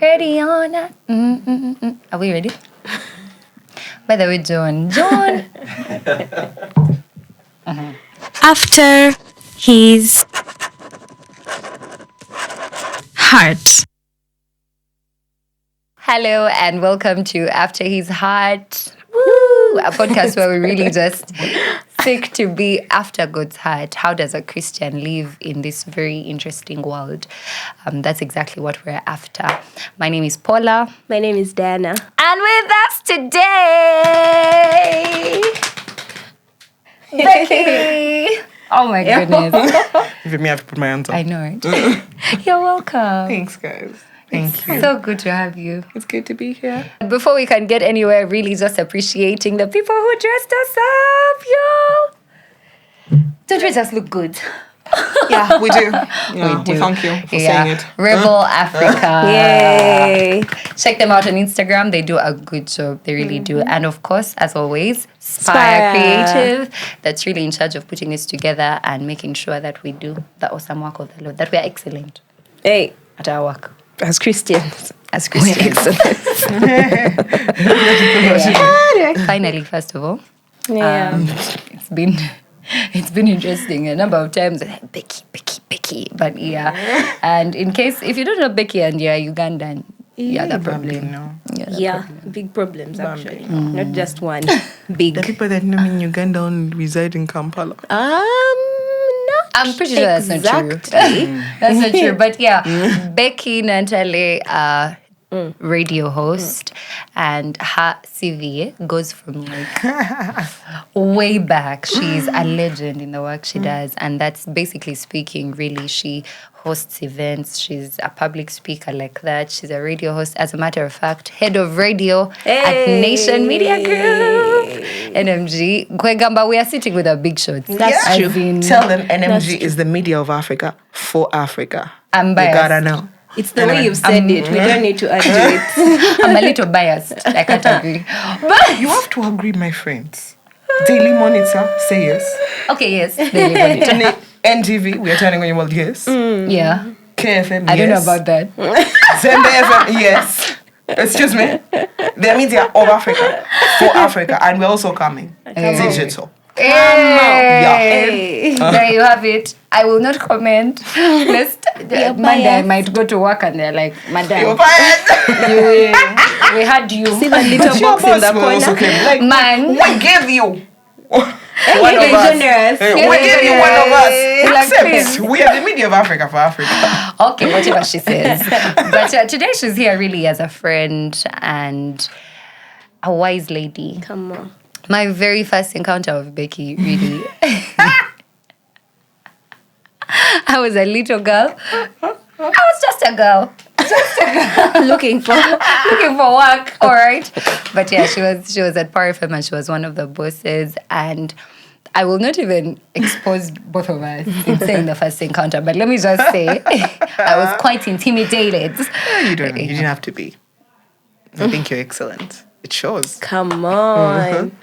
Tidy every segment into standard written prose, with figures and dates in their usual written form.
Ready or not. Are we ready? By the way, John. After his heart. Hello and welcome to After His Heart. Woo! A podcast where we really just seek to be after God's heart. How does a Christian live in this very interesting world? That's exactly what we're after. My name is Paula. My name is Diana. And with us today, Becky. Oh my goodness. Even me, I have to put my hands up. I know, right? You're welcome. Thanks, guys. Thank you. So good to have you. It's good to be here. Before we can get anywhere, really just appreciating the people who dressed us up, y'all. Don't we just look good? Yeah, we do. Yeah, We do. we thank you for saying it. Rebel Africa. Yay. Check them out on Instagram. They do a good job. They really do. And of course, as always, Spire Spire. Creative. That's really in charge of putting this together and making sure that we do the awesome work of the Lord, that we are excellent Hey, at our work. as Christians. As Christians. Finally, first of all, Yeah. it's been interesting a number of times. Becky. But yeah. And in case, if you don't know Becky and you're Ugandan, yeah, the problem. No. Yeah, big problems actually. Not just one. Big. The people that know me in Uganda only reside in Kampala. Not I'm pretty sure that's not true. exactly. That's not true. But yeah, Becky Nantale, radio host, and her CV goes from like way back. She's a legend in the work she does. And that's basically speaking, really. She hosts events. She's a public speaker like that. She's a radio host. As a matter of fact, head of radio at Nation Media Group, NMG. Kwegamba, we are sitting with our big shots. That's As true. in- Tell them NMG is the media of Africa for Africa. I'm You biased. gotta know. It's the way you've said it. We don't need to argue it. I'm a little biased. I can't agree. But You have to agree, my friends. Daily Monitor, say yes. okay, yes. There you go. NGV, we are turning on your world, yes. Yeah. KFM, yes. I don't know about that. Zembe FM, yes. Excuse me. The media of Africa for Africa, and we're also coming. Digital. Hey. There you have it. I will not comment. Monday I might go to work and they're like, You're Madam, fired. we had you. See the little But your box in boss the will corner. also claim, like, Man. we gave you one You're of us. generous. We You're gave you one of us. generous. Like, Accept. please. We are the media of Africa for Africa. Okay, whatever she says. But today she's here really as a friend and a wise lady. Come on. My very first encounter with Becky, really. I was a little girl. I was just a girl. Looking for. Looking for work, all right. But yeah, she was at Power FM and she was one of the bosses. And I will not even expose both of us in saying the first encounter, but let me just say I was quite intimidated. You didn't have to be. I think you're excellent. It shows. Come on.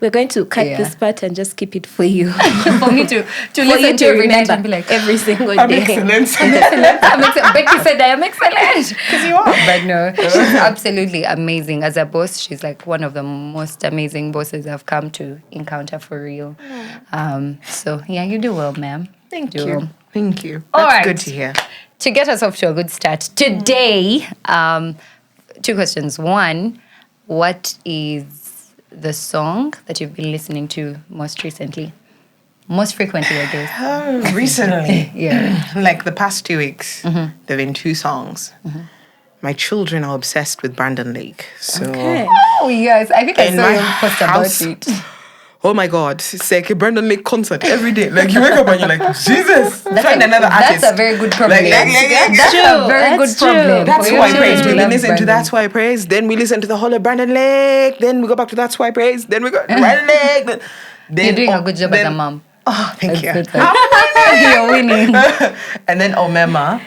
We're going to cut Yeah. this part and just keep it for you. For me to For listen you to to every night remember and be like, every single I'm day. excellent. Becky said I am excellent. Because you are. But no, she's absolutely amazing. As a boss, she's like one of the most amazing bosses I've come to encounter for real. So yeah, you do well, ma'am. Thank Do you. well. Thank you. All That's right. good to hear. To get us off to a good start, today, two questions. One, what is the song that you've been listening to most recently? Most frequently, I guess. Recently, Yeah. like the past 2 weeks, there have been 2 songs. My children are obsessed with Brandon Lake. So, Okay. Oh, yes. I think I In saw my you post house- about it. oh my God, it's like a Brandon Lake concert every day. Like you wake up and you're like, Jesus, find another artist. That's a very good problem. That's That's true. a very That's good true. problem. That's For Why you Praise. to We love listen to Brandon. That's Why Praise. Then we listen to the whole of Brandon Lake. Then we go back to That's Why Praise. Then we go to Brandon Lake. Then, You're doing a good job as a mom. Oh, thank you. That's good. You're winning. And then Omema.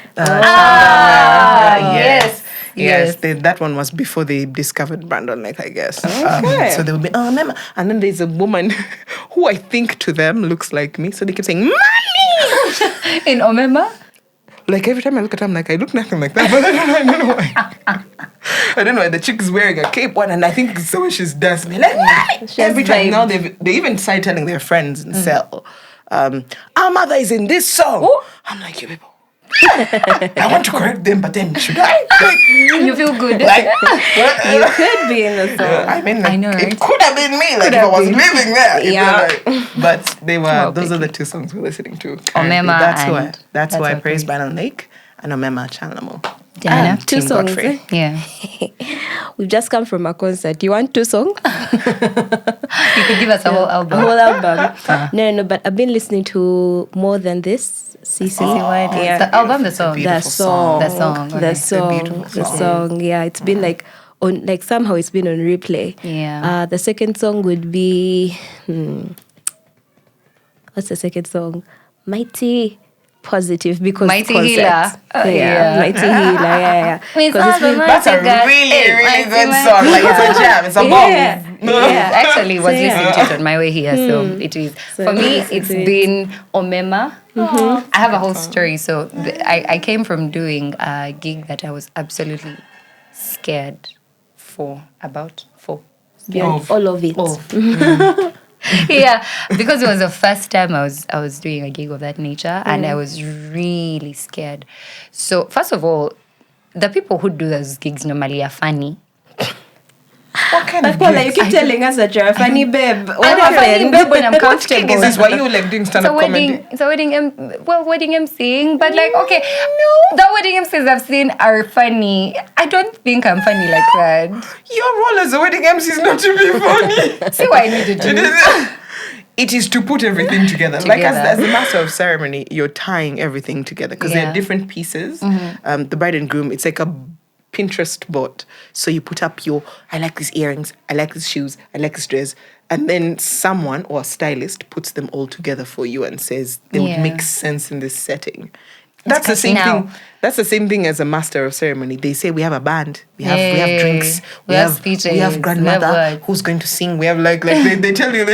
Yes. Yes, that one was before they discovered Brandon Lake, I guess. Okay. So they would be, Omema. And then there's a woman who I think to them looks like me. So they keep saying, Mommy! In Omema? Like every time I look at her, I'm like, I look nothing like that. But I don't know why. I don't know why. The chick is wearing a cape one, and I think it's the way she's dancing. Like, every time now they even started telling their friends in cell, our mother is in this song. Ooh. I'm like, you people. I want to correct them, but then should I? Like, you feel good. Like, You could be in the song. I mean, like, I know, right? it could have been me, like if I was living there. Yeah. But they were. Well, those are the Becky. two songs we're listening to. Omema That's who I what praise. we- Bannon Lake and Omema Chanlamo. Diana? Two Team songs. Godfrey. Yeah. We've just come from a concert. You want 2 songs? You could give us a whole A album. whole album. No, but I've been listening to More Than This, CC. Yeah. The album, the song. The song. The song, okay. The It's a song. beautiful The song. Yeah, it's been like on, like somehow it's been on replay. Yeah. The second song would be what's the second song? Mighty Positive, because Mighty concept. Healer. Yeah. Mighty Healer. Yeah. We 'Cause it's saw the been- That's a Mighty God. really, really Mighty good Man. song. Like it's a jam. It's a bomb. Yeah. Yeah, actually was So, yeah. listening to it on my way here, so it is. So For me, listen it's to it. been Omema. I have a whole story. So I came from doing a gig that I was absolutely scared for. Beyond all of it. Yeah, because it was the first time I was doing a gig of that nature, and I was really scared. So first of all, the people who do those gigs normally are funny. What kind of Paula, you gigs? keep telling us that you're a funny babe. What I'm a funny happened? babe when I'm What gig comfortable. is this? Why you like doing It's a stand-up comedy? wedding. It's a wedding. Wedding emceeing, but like, okay, the wedding MCs I've seen are funny. I don't think I'm funny like that. Your role as a wedding MC is not to be funny. See why I needed It you. is. It is to put everything together. Like Together. as the master of ceremony, you're tying everything together because Yeah. they're different pieces. The bride and groom, it's like a Pinterest board. So you put up I like these earrings, I like these shoes, I like this dress. And then someone or a stylist puts them all together for you and says they would Yeah. make sense in this setting. That's the catchy same now. thing. That's the same thing as a master of ceremony. They say we have a band, we have Hey, drinks, we have speeches, we have we have grandmother words. who's going to sing. We have they tell you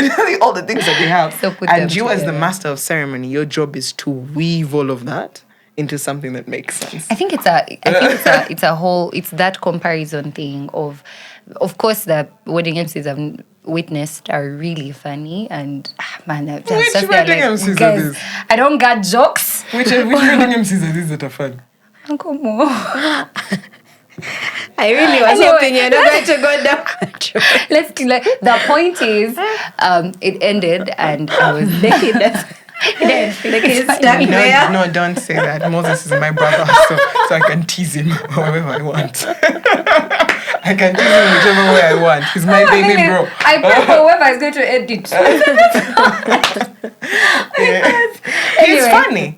all the things that they have. So put them and you as the together. master of ceremony, your job is to weave all of that into something that makes sense. I think it's a whole, it's that comparison thing of course the wedding MCs I've witnessed are really funny and man, I've Which just wedding like, MCs are guys, these? I don't got jokes. Which wedding MCs are these that are fun? Uncle Mo. I really was Anyway. hoping you're not going to go down. The point is, it ended and I was Becky, that's Becky is stuck there. No, don't say that. Moses is my brother, so I can tease him however I want. I can tease him whichever way I want. He's my baby bro. I pray for whoever is going to edit. He's funny.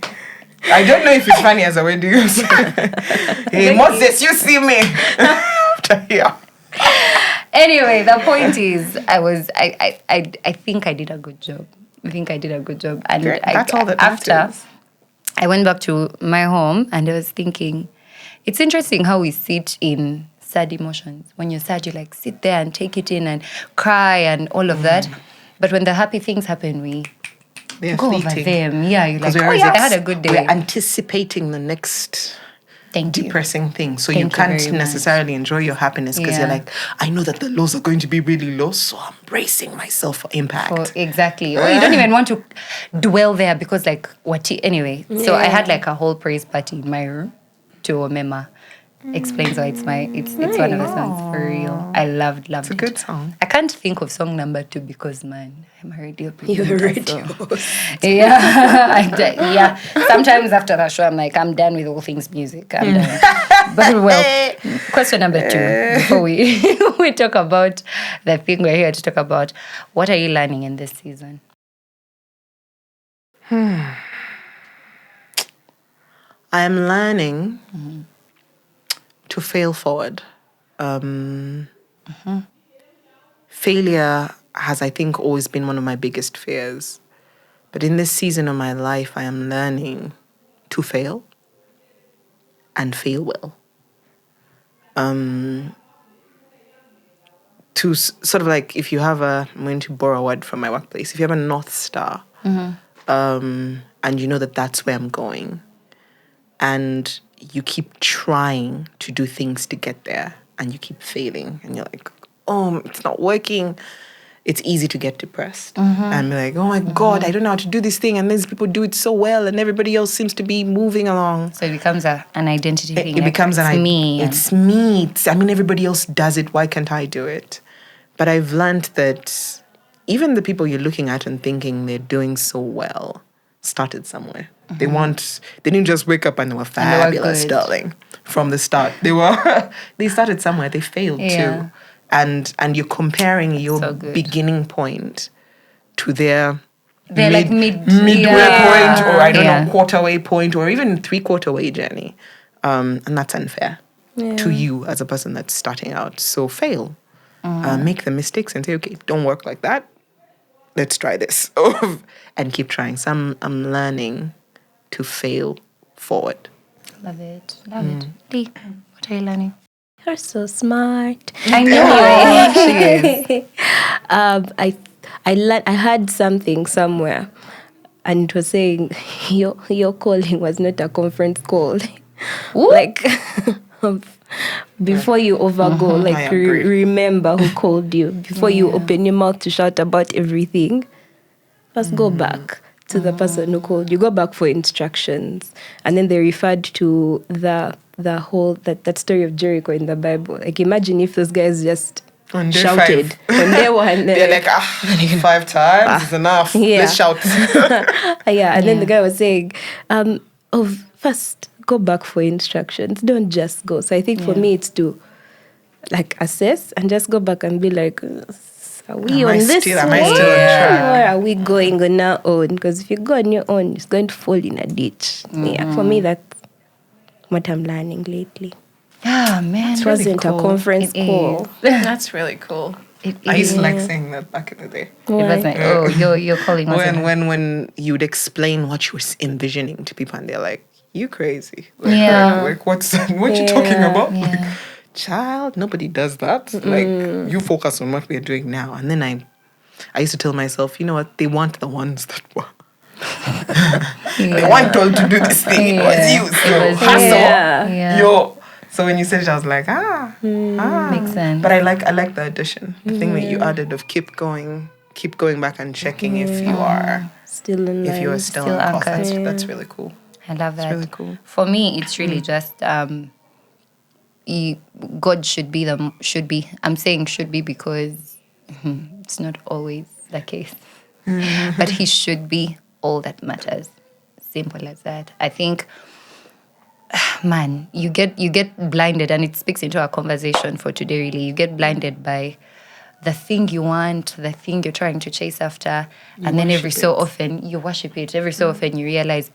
I don't know if he's funny as a wedding MC. Hey, Moses, you see me. After here. Anyway, the point is, I think I did a good job. And Great. That's all that after matters. I went back to my home and I was thinking, it's interesting how we sit in sad emotions. When you're sad, you like sit there and take it in and cry and all of that. But when the happy things happen, we They're go over fleeting. them. Yeah, you're like, 'Cause we're oh always yeah, I had a good day. We're anticipating the next Thank you. depressing thing. So Thank you you can't very much. necessarily enjoy your happiness because you're Yeah. like, I know that the lows are going to be really low, so I'm bracing myself for impact. Oh, exactly. Or you don't even want to dwell there because like anyway. So I had like a whole praise party in my room to Omema. Explains why it's one of the songs for real. I loved It's a it. good song. I can't think of song number 2 because man, I'm a radio You're a presenter, radio. so- Yeah. Sometimes after the show I'm like, I'm done with all things music. I'm done. But well, question number 2 before we talk about the thing we're here to talk about. What are you learning in this season? I am learning to fail forward. Failure has, I think, always been one of my biggest fears. But in this season of my life, I am learning to fail and fail well. Sort of like if you have I'm going to borrow a word from my workplace, if you have a North Star, and you know that that's where I'm going, and you keep trying to do things to get there and you keep failing and you're like, oh, it's not working, it's easy to get depressed and be like, oh my God, I don't know how to do this thing. And these people do it so well and everybody else seems to be moving along. So it becomes an identity thing. It becomes it's me. It's me. Everybody else does it. Why can't I do it? But I've learned that even the people you're looking at and thinking they're doing so well started somewhere. They didn't just wake up and they were fabulous, darling. From the start. They started somewhere. They failed too. And you're comparing your beginning point to their midway point, or I don't know, quarter-way point, or even three-quarter-way journey. And that's unfair to you as a person that's starting out. So fail. Make the mistakes and say, okay, don't work like that. Let's try this. And keep trying. So I'm learning to fail forward. Love it. Love it. Lee, what are you learning? You're so smart. I know. She is. I heard something somewhere, and it was saying your calling was not a conference call. Like before you overgo, like remember who called you. Before you open your mouth to shout about everything, first go back to the person who called you. Go back for instructions, and then they referred to the whole that story of Jericho in the Bible. Like, imagine if those guys just on day shouted 5. on day 1. They're like, 5 times is enough. Yeah. Let's shout. And then the guy was saying, first go back for instructions. Don't just go. So I think for me it's to like assess and just go back and be like, are we on this am I still on track? or are we going on our own? Because if you go on your own, it's going to fall in a ditch. Yeah, for me that's what I'm learning lately. Ah, man. It wasn't a conference call. That's really cool. I used to like saying that back in the day. It wasn't, you're calling us. When you'd explain what you were envisioning to people and they're like, you crazy. Like, like what you talking about? Yeah. Like, child, nobody does that. Like, you focus on what we're doing now. And then I used to tell myself, you know what, they want the ones that were. They want all to do this thing. It was you. So hustle. So when you said it, I was like, makes sense. But I like the addition. The thing that you added of keep going back and checking if you are still in line. If you are still on course. That's really cool. I love that. It's really cool. For me, it's really just God should be. I'm saying should be because it's not always the case. But He should be all that matters. Simple as that. I think, man, you get blinded, and it speaks into our conversation for today. Really, you get blinded by the thing you want, the thing you're trying to chase after, and then every so often you worship it. Every so often you realize,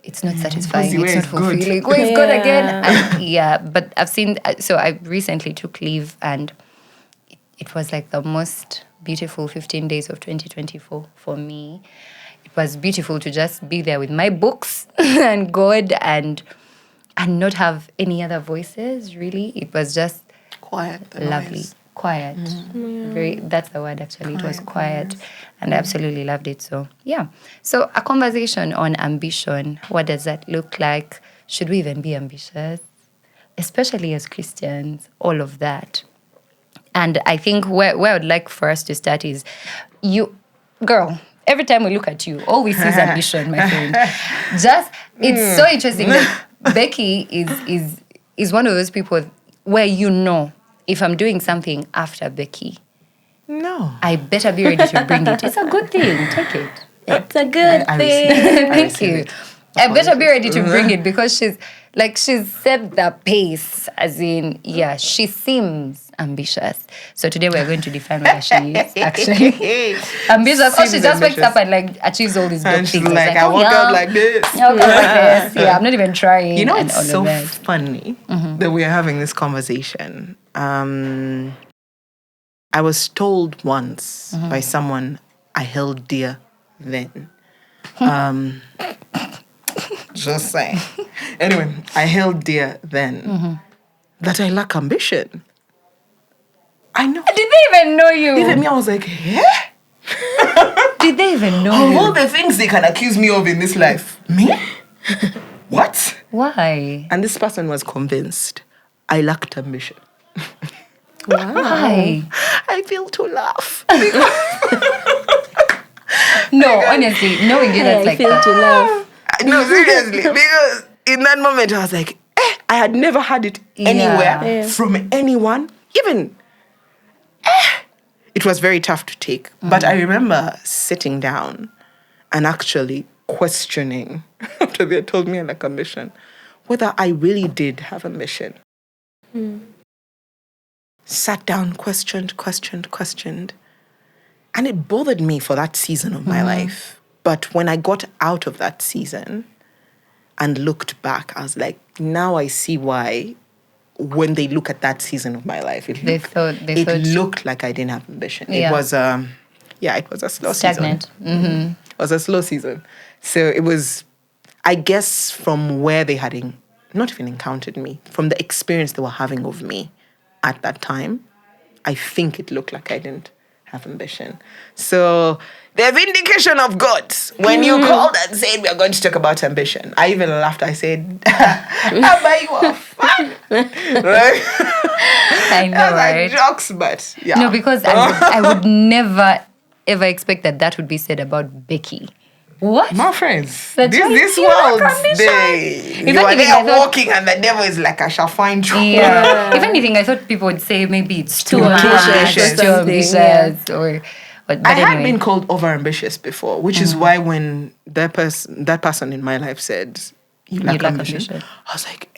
it's not satisfying. It's not fulfilling. Where is God again? And, but I've seen. So I recently took leave, and it was like the most beautiful 15 days of 2024 for me. It was beautiful to just be there with my books and God and not have any other voices. Really, it was just quiet, lovely. Noise. Quiet. Very. That's the word actually. It was quiet, and I absolutely loved it. So yeah. So a conversation on ambition. What does that look like? Should we even be ambitious, especially as Christians? All of that. And I think where I would like for us to start is, you, girl. Every time we look at you, all we see is ambition, my friend. It's so interesting that Becky is one of those people where if I'm doing something after Becky, I better be ready to bring it. It's a good thing. Take it. It's a good thing. Thank you. I better be ready to bring it because she's set the pace. As in, she seems ambitious. So today we're going to define whether she is actually ambitious. So she just wakes up and achieves all these good things. Like, I walk out like this. I walk out like this. Yeah, I'm not even trying. You know, it's so funny that we're having this conversation. I was told once by someone I held dear then. Just saying. Anyway, I held dear then that I lack ambition. I know. Did they even know you? Even me, I was like, Did they even know you? Of all the things they can accuse me of in this life, me? what? Why? And this person was convinced I lacked ambition. Why? I feel to laugh. No, honestly, knowing you, that's I like feel that. to laugh. No, seriously. Because in that moment, I was like, I had never had it anywhere Yeah. from anyone. Even, it was very tough to take. But I remember sitting down and actually questioning, after they had told me I lack ambition, whether I really did have ambition. Sat down, questioned. And it bothered me for that season of my life. But when I got out of that season and looked back, I was like, now I see why when they look at that season of my life, it looked like I didn't have ambition. Yeah. It was it was a slow Stagnant. season. It was a slow season. So it was, I guess, from where they had not even encountered me, from the experience they were having of me at that time, I think it looked like I didn't have ambition. So the vindication of God, when you called and said we are going to talk about ambition, I even laughed. I said, "Abba, you are fun." Right? I know, That's right? like jokes, but yeah. No, because I would never, ever expect that would be said about Becky. What? My friends, That's right. this You lack world, ambition. you are there walking and the devil is like, I shall find you. Yeah. If anything, I thought people would say maybe it's too ambitious too or something, ambitious, or. But I had anyway. been called over-ambitious before, which is why when that person in my life said, you lack ambition, I was like,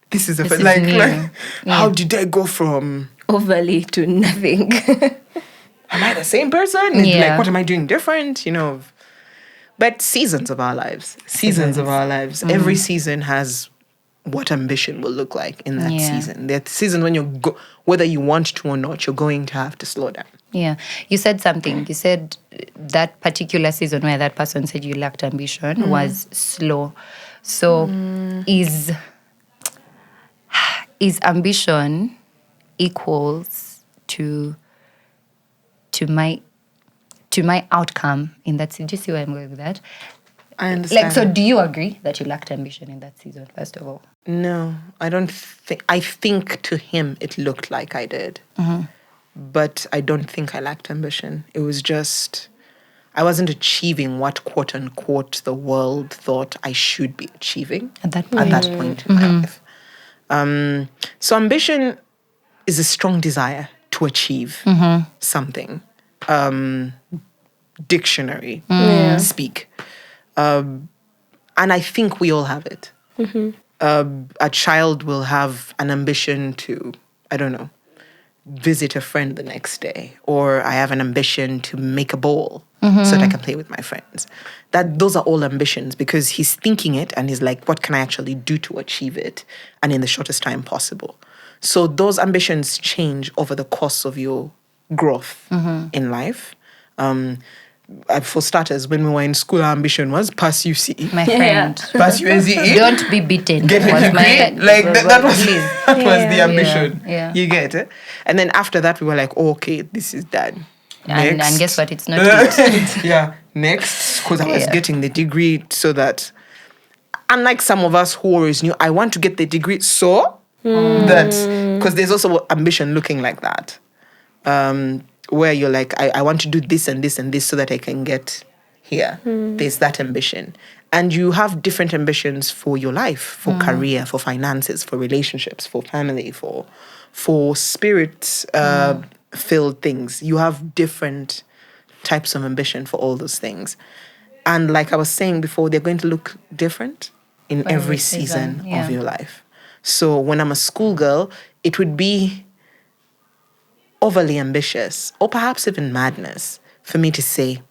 this is This like, is like new. how did I go from, Overly to nothing. am I the same person? Yeah. Like, what am I doing different? But seasons of our lives. Every season has what ambition will look like in that season. That season when whether you want to or not, you're going to have to slow down. Yeah. You said something. You said that particular season where that person said you lacked ambition was slow. So is ambition equals to my outcome in that season? Do you see where I'm going with that? I understand. So do you agree that you lacked ambition in that season, first of all? No, I don't think. I think to him it looked like I did. But I don't think I lacked ambition. It was just, I wasn't achieving what, quote unquote, the world thought I should be achieving At that point in my life. So ambition is a strong desire to achieve something. Dictionary speak. And I think we all have it. A child will have an ambition to, I don't know, visit a friend the next day, or I have an ambition to make a ball so that I can play with my friends. Those are all ambitions because he's thinking it and he's like, what can I actually do to achieve it and in the shortest time possible? So those ambitions change over the course of your growth in life. For starters, when we were in school, our ambition was pass UCE. My friend. Pass UNCE. Don't be beaten. Get a was degree. That was the Yeah. ambition. Yeah. You get it? And then after that, we were like, oh, okay, this is done. And guess what? It's not it. Yeah. Next, because I was getting the degree so that, unlike some of us who always knew, I want to get the degree so that, because there's also ambition looking like that. Where you're like, I want to do this and this and this so that I can get here. There's that ambition. And you have different ambitions for your life, for career, for finances, for relationships, for family, for spirit-filled things. You have different types of ambition for all those things. And like I was saying before, they're going to look different in every season of your life. So when I'm a schoolgirl, it would be overly ambitious, or perhaps even madness, for me to say,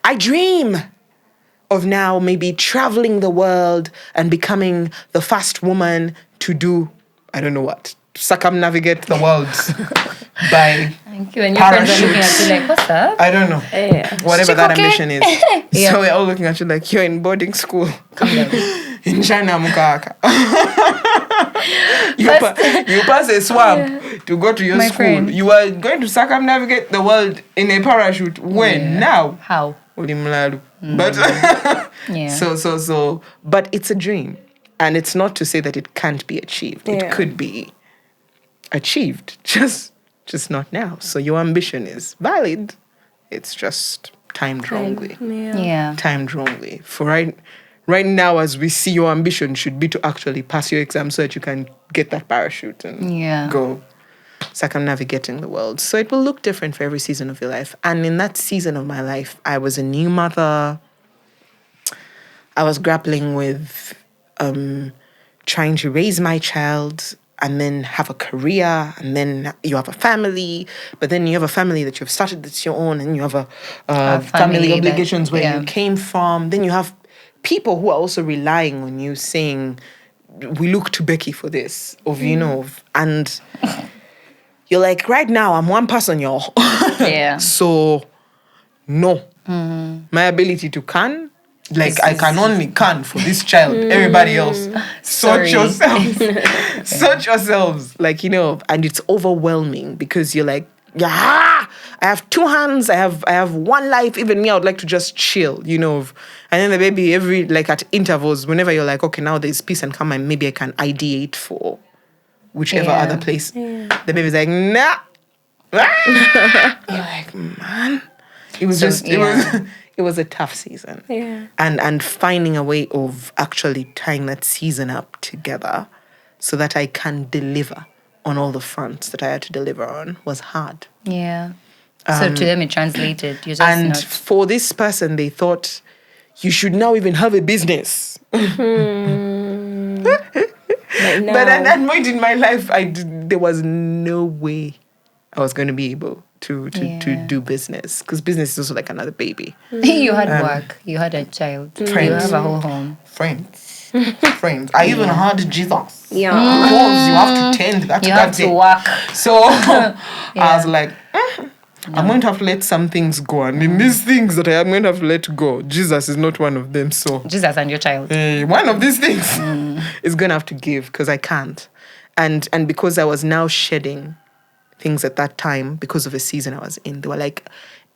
I dream of now maybe traveling the world and becoming the first woman to do, I don't know what, circumnavigate the world by Thank you. And your friends are looking at you like, what's up? I don't know. Yeah. Whatever that ambition is. Yeah. So we're all looking at you like, you're in boarding school. Come down. In China, Mukaka. You pass a swamp to go to your My school. friend. You are going to circumnavigate the world in a parachute. When? Now? How? Ulimlalu. But Yeah. so but it's a dream. And it's not to say that it can't be achieved. Yeah. It could be achieved. Just not now. So your ambition is valid. It's just timed wrongly. Yeah. Timed wrongly. For right now, as we see, your ambition should be to actually pass your exam so that you can get that parachute and go circumnavigating the world. So it will look different for every season of your life. And in that season of my life, I was a new mother. I was grappling with trying to raise my child and then have a career, and then you have a family, but then you have a family that you've started that's your own, and you have a family obligations where you came from. Then you have people who are also relying on you, saying, we look to Becky for this, and you're like, right now, I'm one person, y'all. Yeah. So, no. My ability to can, I can only can for this child. Everybody else, sort yourselves. Sort yourselves. And it's overwhelming because you're like, yeah, I have two hands, I have one life. Even me, I would like to just chill, And then the baby, at intervals, whenever you're like, okay, now there's peace and calm, and maybe I can ideate for whichever other place. The baby's like, nah. You're like, man. It was it was a tough season. Yeah. And finding a way of actually tying that season up together so that I can deliver on all the fronts that I had to deliver on was hard. Yeah. So to them it translated. You just and for this person, they thought, you should now even have a business. Like now. But at that point in my life, there was no way I was going to be able to do business, because business is also like another baby. You had work. You had a child. Friends. You have a whole home. Friends. I even had Jesus. Yeah. Because you have to tend that. You have to work. So I was like, I'm going to have to let some things go. And in these things that I am going to have to let go, Jesus is not one of them. So Jesus and your child. One of these things is going to have to give, because I can't. And because I was now shedding things at that time because of a season I was in, they were like,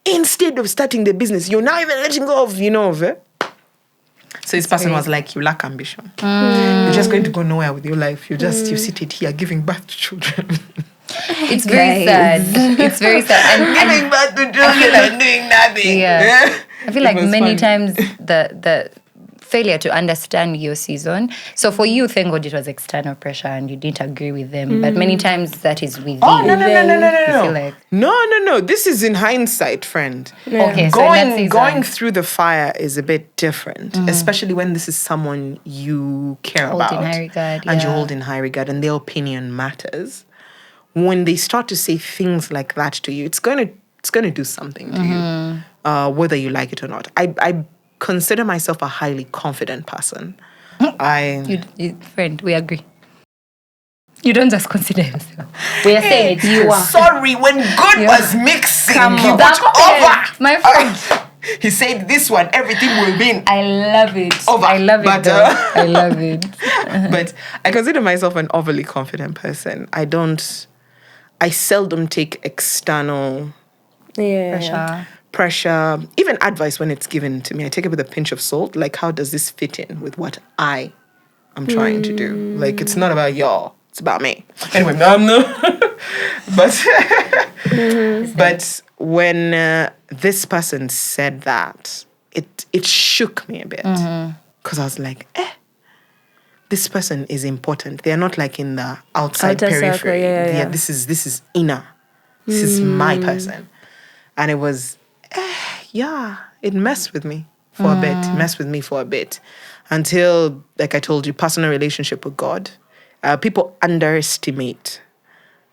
instead of starting the business, you're now even letting go of, it. So this person was like, you lack ambition. You're just going to go nowhere with your life. You seated here giving birth to children. It's very sad. It's very sad. And Giving birth to children and doing nothing. Yeah. I feel like many fun. times the failure to understand your season. So for you, thank God it was external pressure and you didn't agree with them. But many times that is within. Oh, no. You feel like, No. This is in hindsight, friend. okay, so in that season, Going through the fire is a bit different, especially when this is someone you care hold about. in high regard, And you hold in high regard, and their opinion matters. When they start to say things like that to you, it's gonna do something to you, whether you like it or not. I consider myself a highly confident person. Friend, we agree. You don't just consider yourself. We are saying it. You are. Sorry, when good was mixing, he on. put over. My friend. He said this one, everything will be I love it. over. I love it. Though. I love it. But I consider myself an overly confident person. I seldom take external pressure, even advice when it's given to me. I take it with a pinch of salt. Like, how does this fit in with what I am trying to do? Like, it's not about y'all. It's about me. Anyway, but when this person said that, it shook me a bit. Because I was like, this person is important. They're not like in the outer periphery. Circle, yeah. This is inner. This is my person. And it was, it messed with me for a bit. It messed with me for a bit. Until, like I told you, personal relationship with God. People underestimate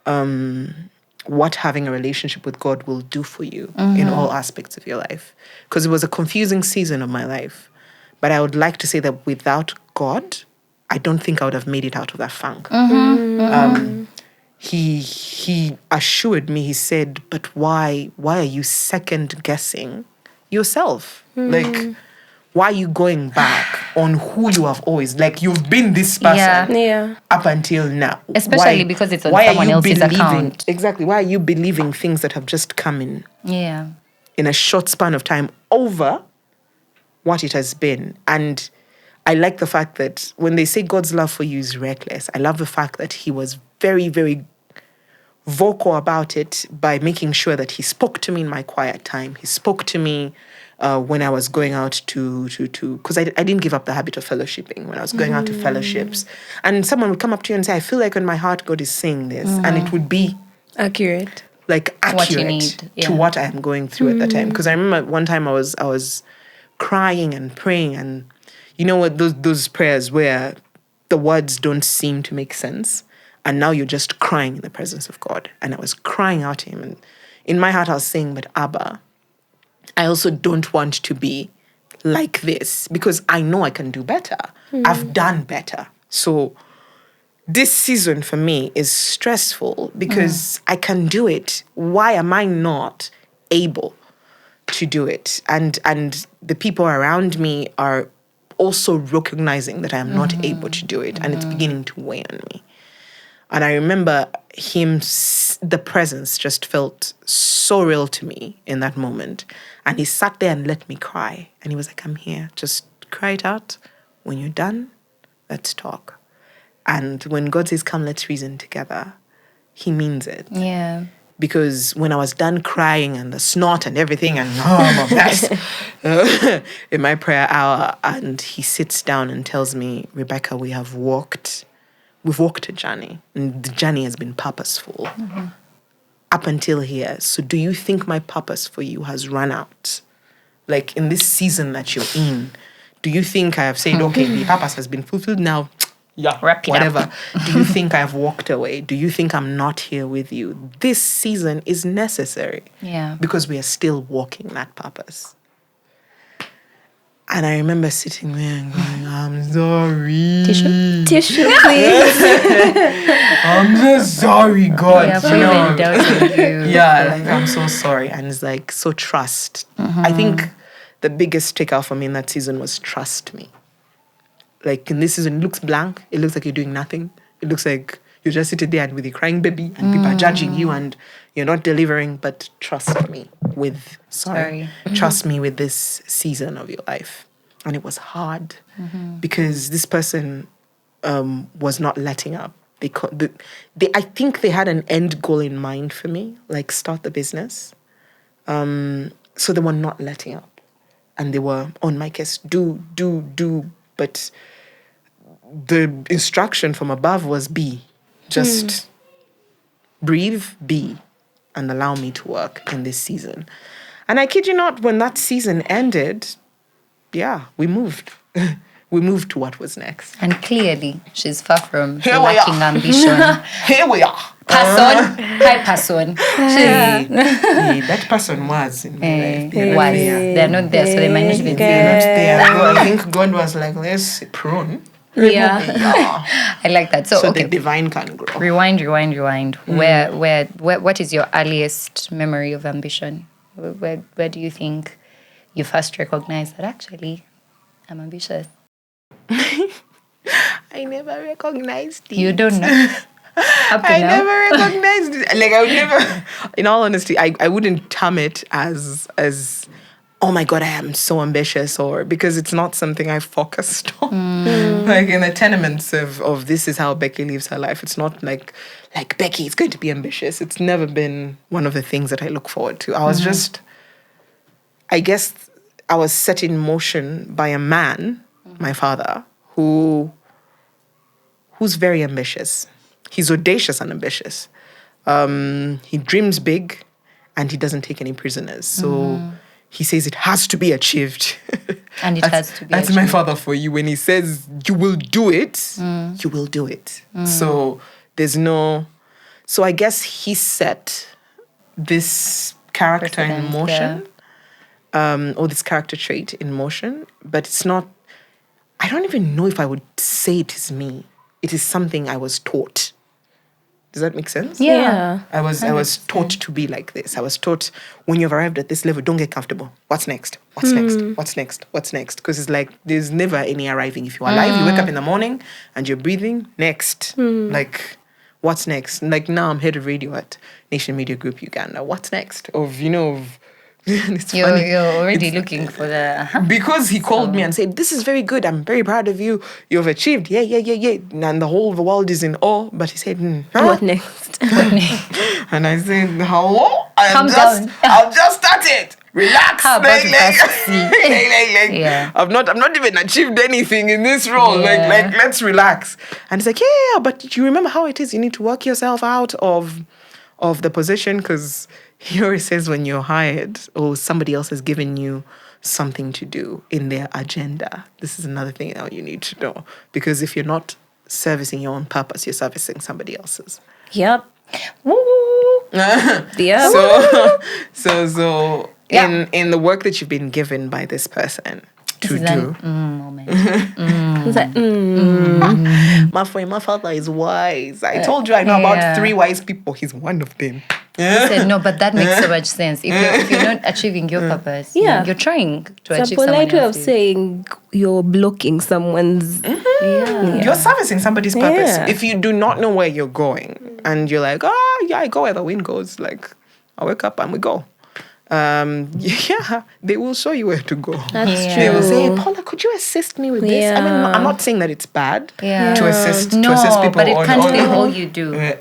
what having a relationship with God will do for you in all aspects of your life. Because it was a confusing season of my life. But I would like to say that without God, I don't think I would have made it out of that funk. He assured me, he said, but why are you second guessing yourself? Like, why are you going back on who you have always, like, you've been this person up until now. Especially because it's on someone else's account. Exactly. Why are you believing things that have just come in? Yeah. in a short span of time over what it has been. And I like the fact that when they say God's love for you is reckless, I love the fact that he was very, very vocal about it by making sure that he spoke to me in my quiet time. He spoke to me when I was going out to because I didn't give up the habit of fellowshipping when I was going out to fellowships. And someone would come up to you and say, I feel like in my heart God is saying this. And it would be accurate. Like What you accurate need, yeah. to what I am going through at that time. Because I remember one time I was crying and praying, and you know what, those prayers where the words don't seem to make sense, and now you're just crying in the presence of God. And I was crying out to him, and in my heart I was saying, but Abba, I also don't want to be like this, because I know I can do better. I've done better. So this season for me is stressful because I can do it. Why am I not able to do it? And the people around me are also recognizing that I am not able to do it, and it's beginning to weigh on me. And I remember the presence just felt so real to me in that moment. And he sat there and let me cry. And he was like, I'm here. Just cry it out. When you're done, let's talk. And when God says, come, let's reason together, he means it. Yeah. Because when I was done crying and the snot and everything, and I'm a mess in my prayer hour, and he sits down and tells me, Rebecca, we've walked a journey, and the journey has been purposeful up until here. So do you think my purpose for you has run out? Like in this season that you're in, do you think I have said, okay, the purpose has been fulfilled now? Yeah, wrap it whatever. up. Do you think I've walked away? Do you think I'm not here with you? This season is necessary. Yeah. Because we are still walking that purpose. And I remember sitting there and going, I'm sorry. Tissue, please. I'm so sorry, God. Yeah, for even doubting you. Yeah, like, I'm so sorry. And it's like, so trust. I think the biggest takeout for me in that season was trust me. Like in this season, it looks blank. It looks like you're doing nothing. It looks like you're just sitting there and with your crying baby and people are judging you and you're not delivering. But trust me with, trust me with this season of your life. And it was hard because this person was not letting up. I think they had an end goal in mind for me, like start the business. So they were not letting up. And they were on my case, do. But the instruction from above was be. Just breathe, be, and allow me to work in this season. And I kid you not, when that season ended, we moved. We moved to what was next. And clearly, she's far from Here we lacking are. ambition. Here we are. Person, hi person. That person was in my life. They're not there, so they might not even They're feel not there. I think God was like, let's prune. Yeah. I like that. So, So okay. the divine can grow. Rewind. Where what is your earliest memory of ambition? Where do you think you first recognized that actually I'm ambitious? I never recognized it. You don't know. Up to I now? never recognized it. Like I would never, in all honesty, I wouldn't term it as oh my God, I am so ambitious, or because it's not something I focused on. Like in the tenements of this is how Becky lives her life. It's not like Becky is going to be ambitious. It's never been one of the things that I look forward to. I was just, I guess I was set in motion by a man, my father, who's very ambitious. He's audacious and ambitious. He dreams big and he doesn't take any prisoners. So he says it has to be achieved. And it has to be That's achieved. my father for you. When he says you will do it, you will do it. So there's no... So I guess he set this character in Precedent, motion, or this character trait in motion, but it's not... I don't even know if I would say it is me. It is something I was taught. Does that make sense? Yeah. I was taught to be like this. I was taught, when you've arrived at this level, don't get comfortable. What's next? What's next? What's next? What's next? Because it's like there's never any arriving. If you're alive, you wake up in the morning and you're breathing. Next, like what's next? Like now, I'm head of radio at Nation Media Group Uganda. What's next? Of And it's funny. You're already looking for the... Because he called me and said, "This is very good. I'm very proud of you. You've achieved. Yeah. And the whole world is in awe." But he said, What next? And I said, "Hello? Calm down. I've just started. Relax. How about verse C? Yeah. I've not even achieved anything in this role. Yeah. Like, let's relax." And he's like, "Yeah, but you remember how it is. You need to work yourself out of the position," because he always says when you're hired or somebody else has given you something to do in their agenda, this is another thing that you need to know. Because if you're not servicing your own purpose, you're servicing somebody else's. Yep. Woo! Yeah. So Yeah. in the work that you've been given by this person to do. Moment. It's like, My friend, my father is wise. I told you I know about 3 wise people. He's one of them. I said, no, but that makes so much sense. If you're not achieving your purpose, Yeah. you're trying to It's achieve a someone polite way of else's. saying you're blocking someone's. You're servicing somebody's purpose. Yeah. If you do not know where you're going and you're like, "Oh, yeah, I go where the wind goes," like, I wake up and we go. They will show you where to go. That's They will true. say, "Paula, could you assist me with this?" I mean, I'm not saying that it's bad Yeah. to assist No, people. but it on- can't be on- all you do.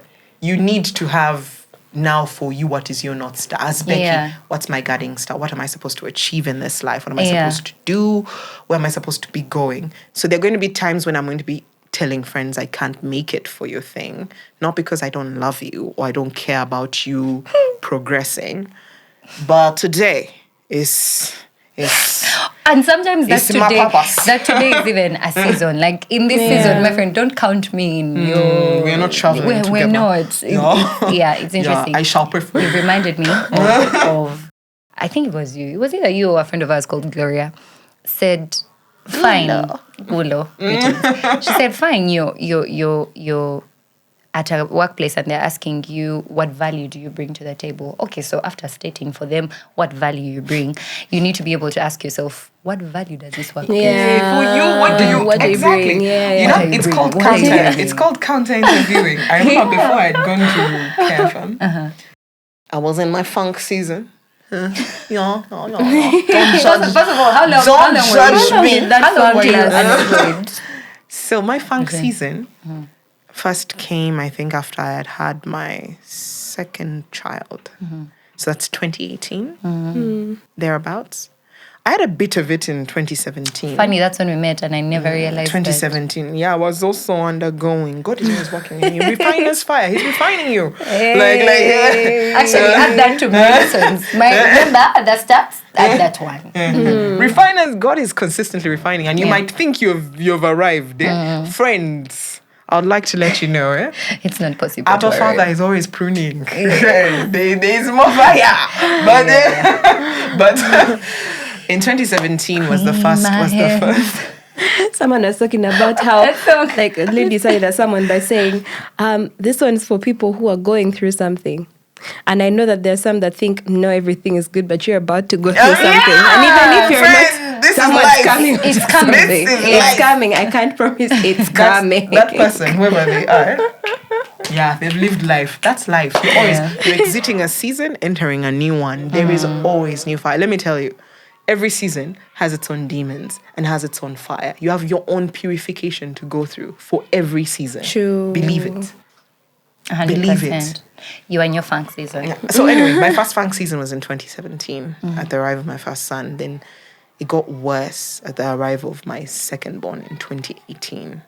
You need to have now for you what is your North Star. As Becky, Yeah. what's my guiding star? What am I supposed to achieve in this life? What am I Yeah. supposed to do? Where am I supposed to be going? So there are going to be times when I'm going to be telling friends I can't make it for your thing, not because I don't love you or I don't care about you progressing, but today is And sometimes It's my purpose. that today is even a season. Like in this season, my friend, don't count me in your... we're not traveling We're together. not. Yeah, it's interesting. I shall prefer. You reminded me of, I think it was you. It was either you or a friend of ours called Gloria. Said, fine. Gulo. She said, fine, you're at a workplace and they're asking you, what value do you bring to the table? Okay, so after stating for them what value you bring, you need to be able to ask yourself, what value does this workplace Yeah. For you, what do you What do you exactly? bring? Yeah, You yeah. know, it's called What do you counter. bring? It's called counter interviewing. I remember before I'd gone to KFM, I was in my funk season. Don't First of all, how long Don't were judge you? me. How long were you Class. unemployed? So my funk season first came, I think, after I had had my second child. So that's 2018, thereabouts. I had a bit of it in 2017. Funny, that's when we met and I never realized 2017. Yeah, I was also undergoing. God is always working in you. Refiner's fire. He's refining you. Actually, add that to my lessons. Remember the stats? Add that one. Refiners, God is consistently refining, and you might think you've arrived. Friends, I'd like to let you know, It's not possible. Abba to Father arrive. is always pruning. There's more fire. But in 2017 was the first. Someone was talking about how, like, a lady said that someone by saying, this one's for people who are going through something. And I know that there's some that think, no, everything is good, but you're about to go through something. And even if you're friend, not, this is someone's life. coming. It's coming. This is It's life. coming. I can't promise it's coming. That person, whoever they are, yeah, they've lived life. That's life. You're exiting a season, entering a new one. There is always new fire. Let me tell you, every season has its own demons and has its own fire. You have your own purification to go through for every season. True. Believe it. 100%. Believe it. You and your funk season. So anyway, my first funk season was in 2017 at the arrival of my first son. Then it got worse at the arrival of my second born in 2018.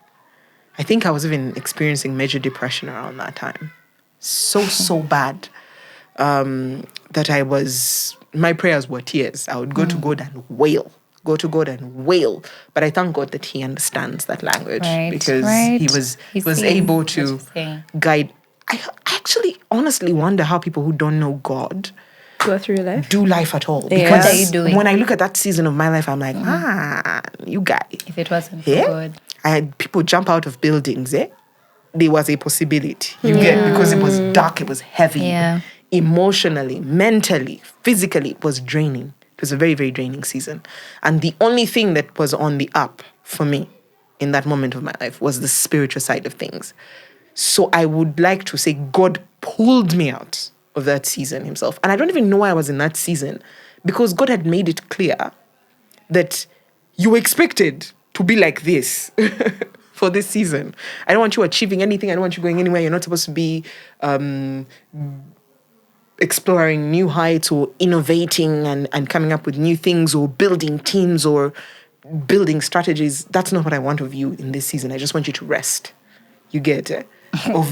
I think I was even experiencing major depression around that time. So bad that my prayers were tears. I would go to God and wail. But I thank God that he understands that language because he was able to guide. I actually honestly wonder how people who don't know God Go through life. do life at all. Yeah. Because What are you doing? when I look at that season of my life, I'm like, you guy. If it wasn't for Yeah? God. I had people jump out of buildings, There was a possibility. You get, because it was dark, it was heavy. Yeah. Emotionally, mentally, physically, it was draining. It was a very, very draining season. And the only thing that was on the up for me in that moment of my life was the spiritual side of things. So I would like to say God pulled me out of that season himself. And I don't even know why I was in that season because God had made it clear that you were expected to be like this for this season. I don't want you achieving anything. I don't want you going anywhere. You're not supposed to be exploring new heights or innovating and coming up with new things or building teams or building strategies. That's not what I want of you in this season. I just want you to rest. You get it?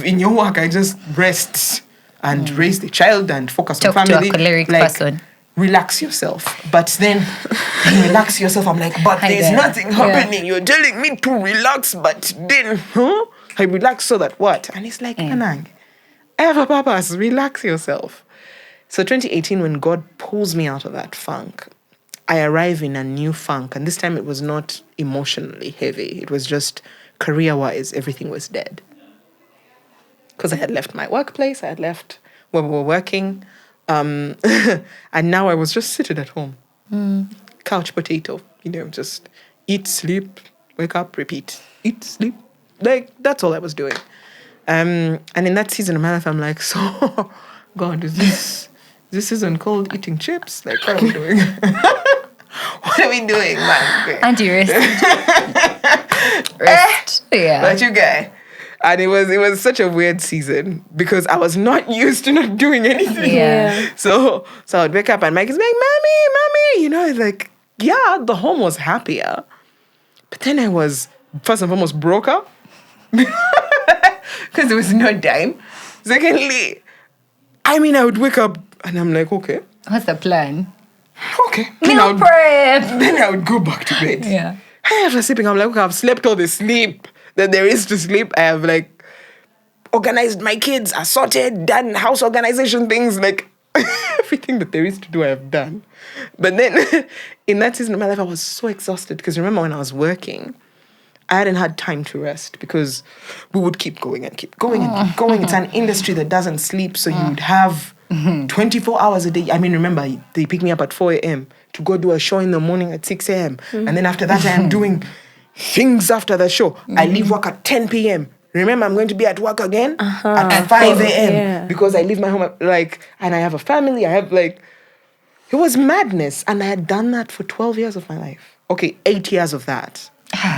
In your work, I just rest and raise the child and focus on family. Talk to a choleric person. Relax yourself. But then you relax yourself. I'm like, but there's nothing happening. You're telling me to relax, but then, I relax so that what? And it's like, Anang, I have a purpose. Relax yourself. So 2018, when God pulls me out of that funk, I arrive in a new funk. And this time it was not emotionally heavy. It was just career-wise, everything was dead. Because I had left my workplace. I had left where we were working. And now I was just seated at home. Couch potato. Just eat, sleep, wake up, repeat. Eat, sleep. Like, that's all I was doing. And in that season of my life, I'm like, so, God, is this season called eating chips? Like, what are we doing? What are we doing, man? Auntie, rest. Rest. Yeah. But you guys. And it was such a weird season because I was not used to not doing anything. Yeah. So I would wake up and Mike is like, Mommy, like, yeah, the home was happier. But then I was, first and foremost, broke up. Because there was no dime. Secondly, I would wake up and I'm like, okay. What's the plan? Okay. Meal prep. Then I would go back to bed. Yeah. After sleeping, I'm like, okay, I've slept all the sleep that there is to sleep. I have like organized my kids, assorted, done house organization things, like everything that there is to do I have done. But then in that season of my life, I was so exhausted because remember when I was working, I hadn't had time to rest because we would keep going and keep going and keep going. It's an industry that doesn't sleep, so you'd have 24 hours a day. Remember, they pick me up at 4 a.m. to go do a show in the morning at 6 a.m. And then after that, I am doing things after the show. I leave work at 10 p.m. Remember, I'm going to be at work again at 5 a.m. Because I leave my home and I have a family. I have it was madness. And I had done that for 12 years of my life. Okay, 8 years of that.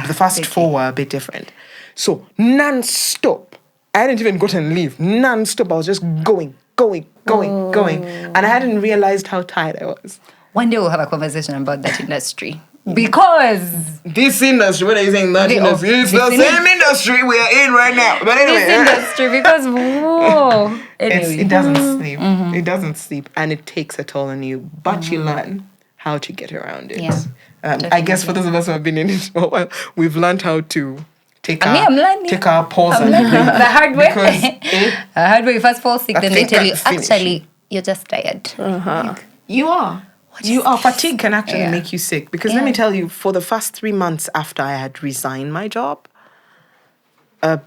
The first 4 were a bit different. So non-stop. I hadn't even gotten leave. Non-stop. I was just going. And I hadn't realized how tired I was. One day we'll have a conversation about that industry. Because this industry, what are you saying? That industry? It's the same industry we are in right now. But anyway. This industry, because whoa. Anyway. It doesn't sleep. It doesn't sleep. And it takes a toll on you. But you learn how to get around it. Yeah. I guess for those of us who have been in it for a while, we've learned how to take I'm learning. take our pause and learning. breathe. The hard way. Because The hard way, you first fall sick, I then they think tell you, that's finished. actually, you're just tired. you are. Fatigue can actually make you sick. Because let me tell you, for the first 3 months after I had resigned my job, I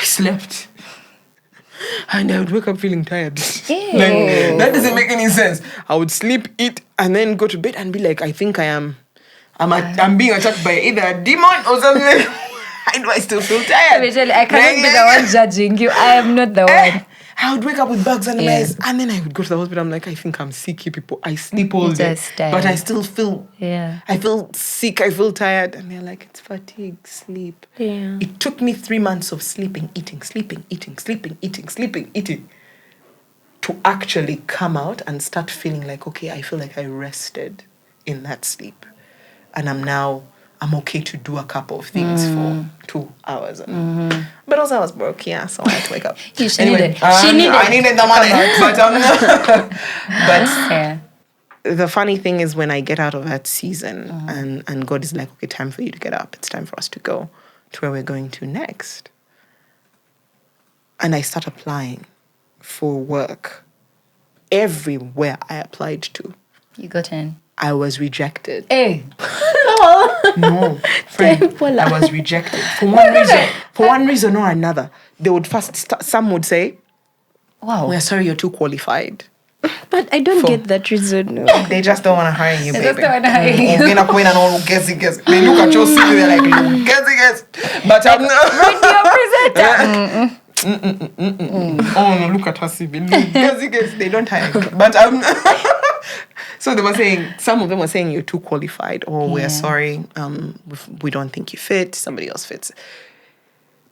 slept. And I would wake up feeling tired. That doesn't make any sense. I would sleep, eat, and then go to bed and be like, I think I'm being attacked by either a demon or something. Why do I still feel tired? I cannot be the one judging you. I am not the one. I would wake up with bugs under my eyes, and then I would go to the hospital. I'm like, I think I'm sick, you people. I sleep all day, but I still feel. I feel sick. I feel tired, and they're like, it's fatigue, sleep. Yeah. It took me 3 months of sleeping, eating, to actually come out and start feeling like, okay, I feel like I rested in that sleep, and I'm okay to do a couple of things for 2 hours. But also I was broke, so I had to wake up. I needed the money. But the funny thing is when I get out of that season and God is like, okay, time for you to get up. It's time for us to go to where we're going to next. And I start applying for work everywhere I applied to. You got in. I was rejected. Hey. No, friend, I was rejected for one reason or another. They would some would say, wow, we're sorry, you're too qualified. But I don't get that reason. No. They just don't want to hire you, baby. They just don't want to hire you. They look at your CV, they're like, guess. But I'm not. Oh no, look at her CV. Guess. They don't hire you. But So they were saying, some of them were saying you're too qualified, or we're Yeah. sorry, we don't think you fit, somebody else fits.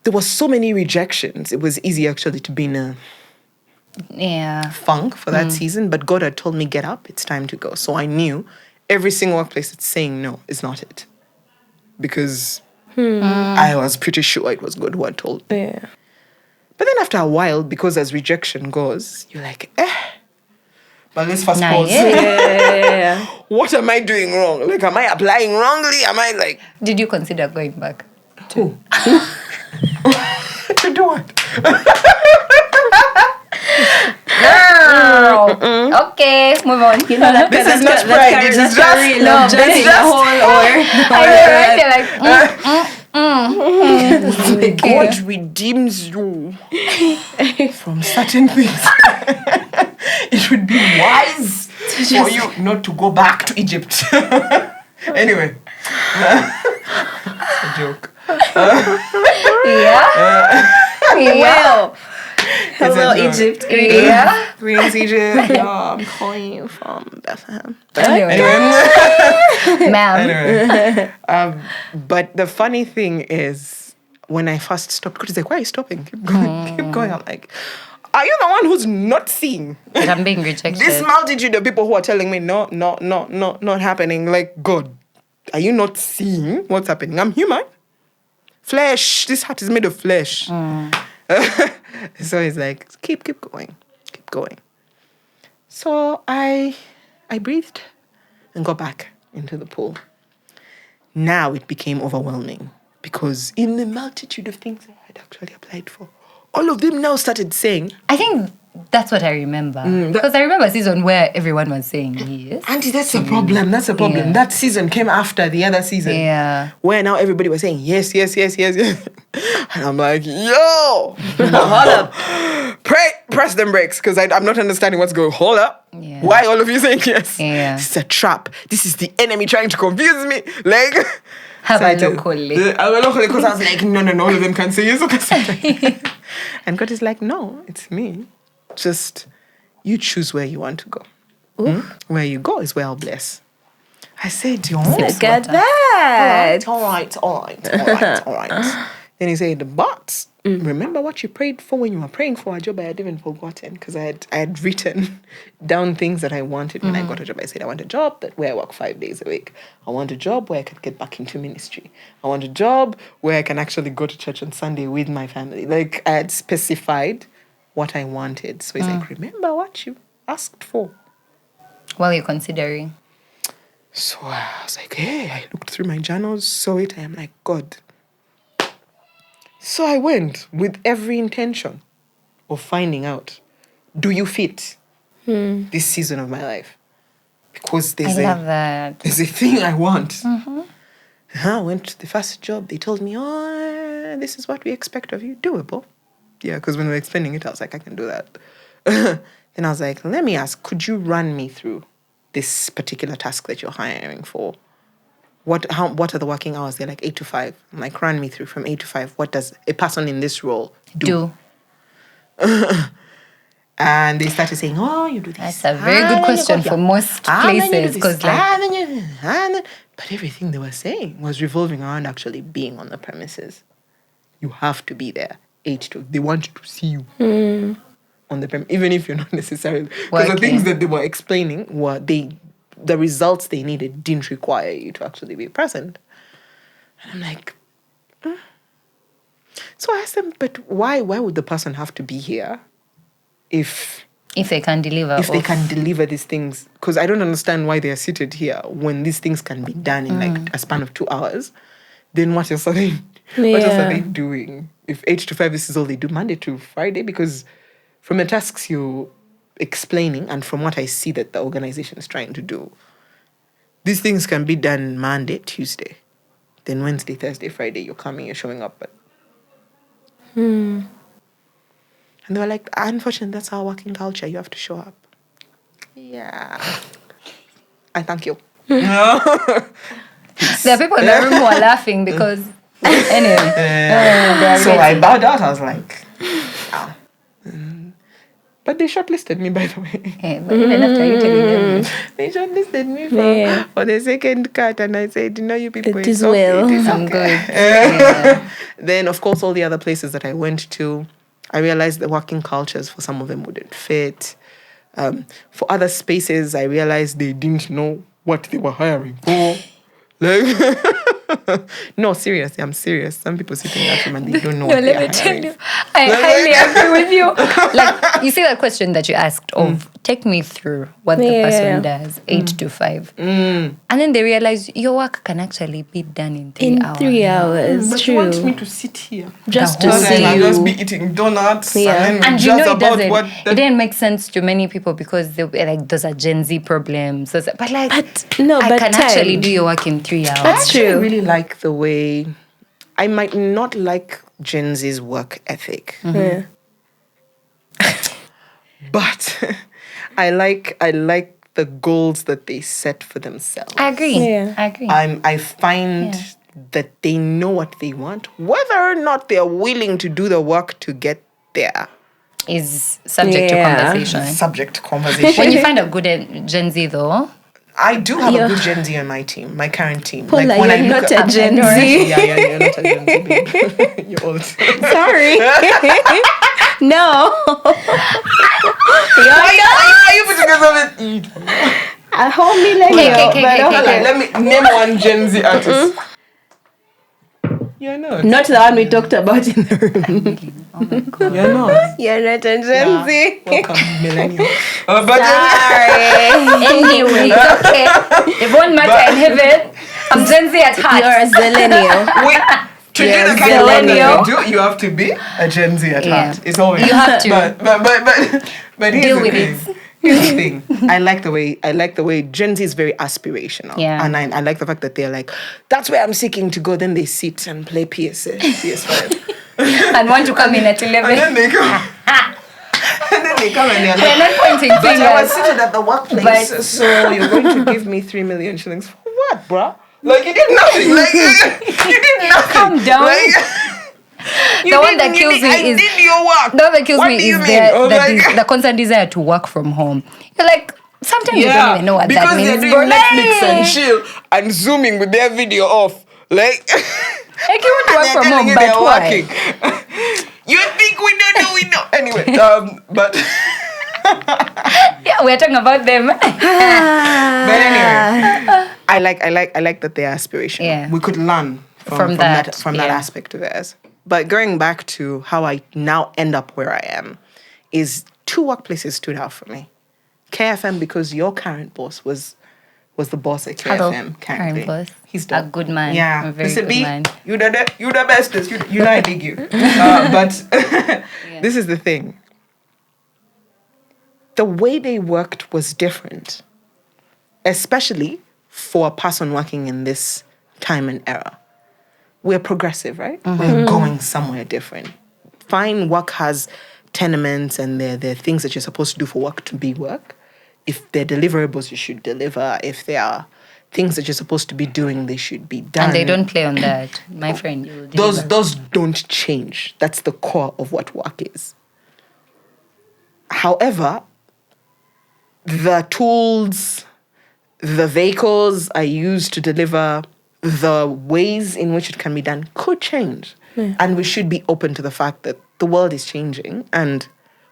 There were so many rejections. It was easy actually to be in a Yeah. funk for that season, but God had told me, get up, it's time to go. So I knew every single workplace that's saying no is not it. Because I was pretty sure it was God who had told me. Yeah. But then after a while, because as rejection goes, you're like, But let's fast Nah, pause. Yeah. What am I doing wrong? Like, am I applying wrongly? Am I like... Did you consider going back? Who? To do what? Girl. Okay, move on. You know that This that's is not that's pride, that's it is that's just- real no, love, this just is in a hole or I know, right? Like, God redeems you from certain things. It would be wise for you not to go back to Egypt. Anyway. It's a joke. yeah. Well, hello, joke. Egypt. Yeah. Greetings, Egypt. I'm calling you from Bethlehem. Anyway, ma'am. Anyway. But the funny thing is, when I first stopped, God is like, why are you stopping? Keep going, keep going. I'm like, are you the one who's not seeing? But I'm being rejected. This multitude of people who are telling me, no, not happening. Like, God, are you not seeing what's happening? I'm human. Flesh. This heart is made of flesh. So he's like, keep going. Keep going. So I breathed and got back into the pool. Now it became overwhelming because in the multitude of things I had actually applied for, all of them now started saying, I think that's what I remember. Because I remember a season where everyone was saying yes. Auntie, that's a problem. That's a problem. Yeah. That season came after the other season. Yeah. Where now everybody was saying yes. And I'm like, yo, hold up. Press them brakes, because I'm not understanding what's going on. Hold up. Yeah. Why all of you saying yes? Yeah. This is a trap. This is the enemy trying to confuse me. Like, Have a so locally. because I was like, no, all of them can say yes. And God is like, no, it's me. Just you choose where you want to go. Where you go is where I'll bless. I said, Look at that. all right. Then he said, but remember what you prayed for when you were praying for a job. I had even forgotten, because I had written down things that I wanted when I got a job. I said, I want a job where I work 5 days a week. I want a job where I can get back into ministry. I want a job where I can actually go to church on Sunday with my family. Like, I had specified what I wanted. So he's like, remember what you asked for. While you're considering. So I was like, hey, I looked through my journals, saw it. I am like, God. So I went with every intention of finding out, do you fit this season of my life? Because I love that. there's a thing I want. I went to the first job. They told me, oh, this is what we expect of you. Doable. Yeah, because when they were explaining it, I was like, I can do that. Then I was like, let me ask, could you run me through this particular task that you're hiring for? What are the working hours? They're like 8 to 5. I'm like, run me through from 8 to 5. What does a person in this role do? And they started saying, oh, you do this. That's a very good question for most places. Because But everything they were saying was revolving around actually being on the premises. You have to be there. 8 to... They want you to see you on the premises, even if you're not necessarily... Because the things that they were explaining were the results they needed didn't require you to actually be present. And I'm like... So I asked them, but why would the person have to be here if they can deliver. They can deliver these things? Because I don't understand why they are seated here when these things can be done in like a span of 2 hours. Then what else are they doing? If 8 to 5, this is all they do Monday to Friday? Because from the tasks you're explaining and from what I see that the organization is trying to do, these things can be done Monday, Tuesday. Then Wednesday, Thursday, Friday, you're coming, you're showing up. But And they were like, unfortunately, that's our working culture. You have to show up. Yeah. I thank you. There are people in the room who are laughing because... Anyway. So I bowed out. I was like, But they shortlisted me, by the way. Yeah, but even after you telling them, They shortlisted me for the second cut, and I said, you people, It is okay, well. it is I'm okay. good. Yeah. Then, of course, all the other places that I went to, I realized the working cultures for some of them wouldn't fit. For other spaces, I realized they didn't know what they were hiring for. Like, no, seriously, I'm serious. Some people sit in that room and they don't know what Let they're me tell hiring. you, I highly agree with you. Like, you see that question that you asked of, take me through what the person does, 8 to 5. And then they realize your work can actually be done in 3 hours. 3 hours, But true. you want me to sit here Just The to whole see day. I'll you. just be eating donuts Yeah. and then And we you know jazz it about doesn't. what It didn't make sense to many people because they'll be like, those are Gen Z problems. But like, I can actually do your work in 3 hours. That's I true. really like the way I might not like Gen Z's work ethic, Yeah. but I like the goals that they set for themselves. I agree. Yeah. I agree. I find that they know what they want, whether or not they're willing to do the work to get there. Is subject to Yeah. conversation. Subject to conversation. When you find a good Gen Z though, I do have Yeah. a good Gen Z on my team, my current team. Paula, when you're I look not at- a Gen know, right? Z. Yeah, you're not a Gen Z, babe. You're old. Sorry. No. Why are you putting yourself in? A whole millennial. Okay. Let me name one Gen Z artist. You're not. Not the one we talked about in the room. oh my god. You're not. You're not a Gen Z. Welcome, millennial. But Anyway, it's okay. It won't matter in heaven. I'm Gen Z at heart. You're a zillennial. wait, to do Yes, the kind of work millennial. that we do, you have to be a Gen Z at Yeah. heart. It's always You have to. But here's Deal the with thing. Here's the thing. I like the way Gen Z is very aspirational. Yeah. And I like the fact that they're like, that's where I'm seeking to go. Then they sit and play PS5. And want to come in at 11. And then they come. And then they come and they're We're like, not pointing but I was fingers. seated at the workplace, But- so you're going to give me 3 million shillings for what, bruh? Like, you did nothing. Like, you did nothing. Calm down. Like, The one that kills me I is did your work. the one that kills What me do you is mean? Oh, the constant desire to work from home. You're like, sometimes you don't even know what because that means. they're bro. doing Netflix and Like, chill and zooming with their video off. Like, like you want to and work they're from telling home, you but they're why? working. You think we don't know? We know. Anyway, but Yeah, we're talking about them. but anyway, I like that they're aspirational. Yeah. We could learn From that, that yeah. aspect of theirs. But going back to how I now end up where I am, is 2 workplaces stood out for me. KFM, because your current boss was the boss at KFM Hello, currently. current boss. He's A dope. good man. Yeah, A very Mr. good B, man. you the bestest. You know I dig you. But this is the thing. The way they worked was different, especially for a person working in this time and era. We're progressive, right? We're going somewhere different. Fine, work has tenements and there are things that you're supposed to do for work to be work. If they're deliverables, you should deliver. If there are things that you're supposed to be doing, they should be done. And they don't play on that. My friend, you will deliver. Those don't change. That's the core of what work is. However, the tools, the vehicles I use to deliver, the ways in which it can be done could change. And we should be open to the fact that the world is changing and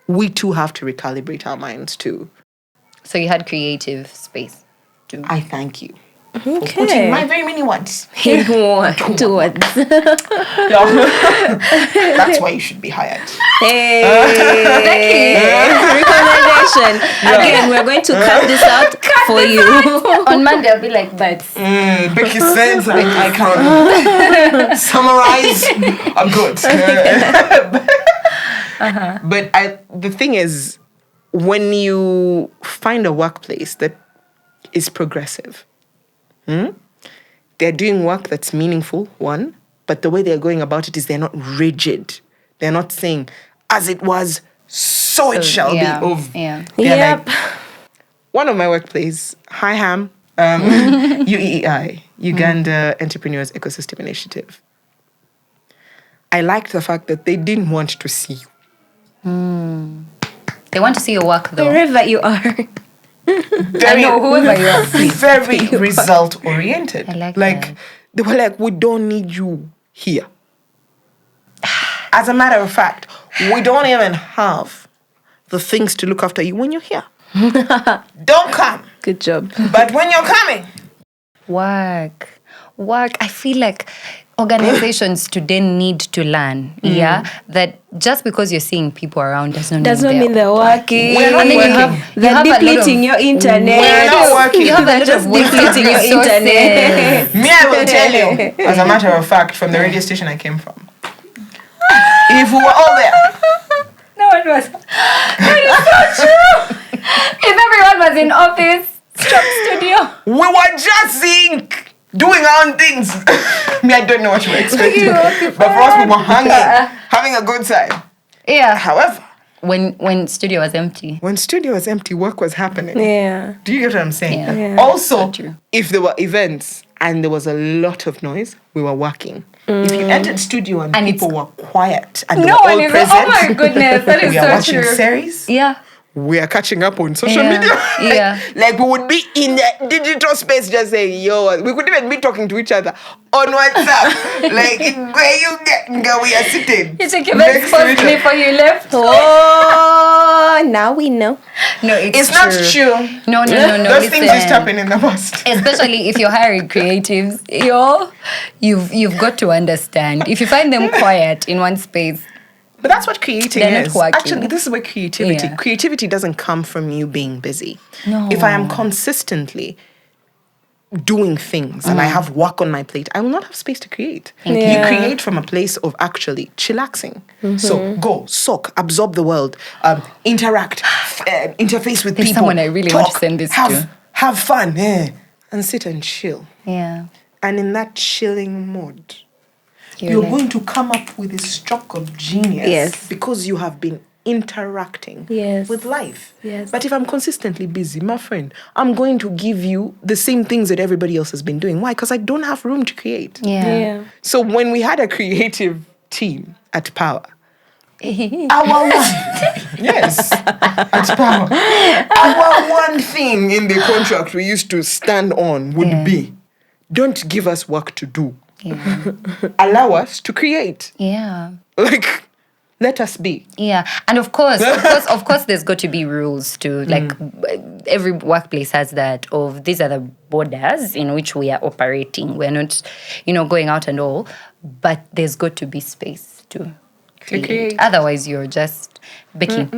we too have to recalibrate our minds too. So you had creative space. I thank you. For Okay. putting my very many words. Towards. That's why you should be hired. Hey. Recommendation. Again, we're going to cut this out for you. On Monday, I'll be like, but Becky says I can summarize. I'm good. But the thing is, when you find a workplace that is progressive, they're doing work that's meaningful, one, but the way they're going about it is they're not rigid. They're not saying, as it was, so it shall yeah, be. Of, yeah. they're Yep. like, one of my workplace, Hi Ham, UEI, Uganda Entrepreneurs Ecosystem Initiative. I liked the fact that they didn't want to see you. They want to see your work though. Wherever you are. I know, whoever you are. Very result oriented. I like Like that. they were like, we don't need you here. As a matter of fact, we don't even have the things to look after you when you're here. Don't come. Good job. But when you're coming, Work. I feel like organizations today need to learn, that just because you're seeing people around does not mean they're working. We're not And then you working. have They're depleting your internet. We're not working. You have a lot Just of depleting your resources. internet. me, I will tell you, as a matter of fact, from the radio station I came from, if we were all there, No one was. That is so true. If everyone was in office, stop studio. we were just doing our own things. Me, I don't know what you were expecting. But for us, we were hanging, having a good time. Yeah. However, When studio was empty. when studio was empty, work was happening. Yeah. Do you get what I'm saying? Yeah. Yeah. Also, So true. if there were events and there was a lot of noise, we were working. If you entered studio and people were quiet and they No were one all is. present, Oh my goodness, that is we are so watching true. series. Yeah. We are catching up on social Yeah. media. Yeah. Like we would be in the digital space just saying, yo, we could even be talking to each other on WhatsApp. Like, where you get, we are sitting. You think you next to exposed each me other. before you left? Oh, now we know. No, It's not true. No. Those things used to listen. happen in the past. Especially if you're hiring creatives, you've got to understand. If you find them quiet in one space, But that's what creating They're not is. working. Actually, this is where creativity. Yeah. Creativity doesn't come from you being busy. No. If I am consistently doing things and I have work on my plate, I will not have space to create. you. You Yeah. create from a place of actually chillaxing. So go, soak, absorb the world, interact, interface with There's people. someone I really want to send this to. Have fun, and sit and chill. yeah, And in that chilling mode, you're you're like- going to come up with a stroke of genius. Yes. Because you have been interacting Yes. with life. Yes. But if I'm consistently busy, my friend, I'm going to give you the same things that everybody else has been doing. Why? Because I don't have room to create. yeah. So when we had a creative team at Power, our one, yes, at Power, our one thing in the contract we used to stand on would be, don't give us work to do. Yeah. Allow us to create. Yeah. Like, let us be. Yeah, and of course, there's got to be rules too. Like every workplace has that. Of these are the borders in which we are operating. We're not, going out and all. But there's got to be space to create. Otherwise, you're just Becky.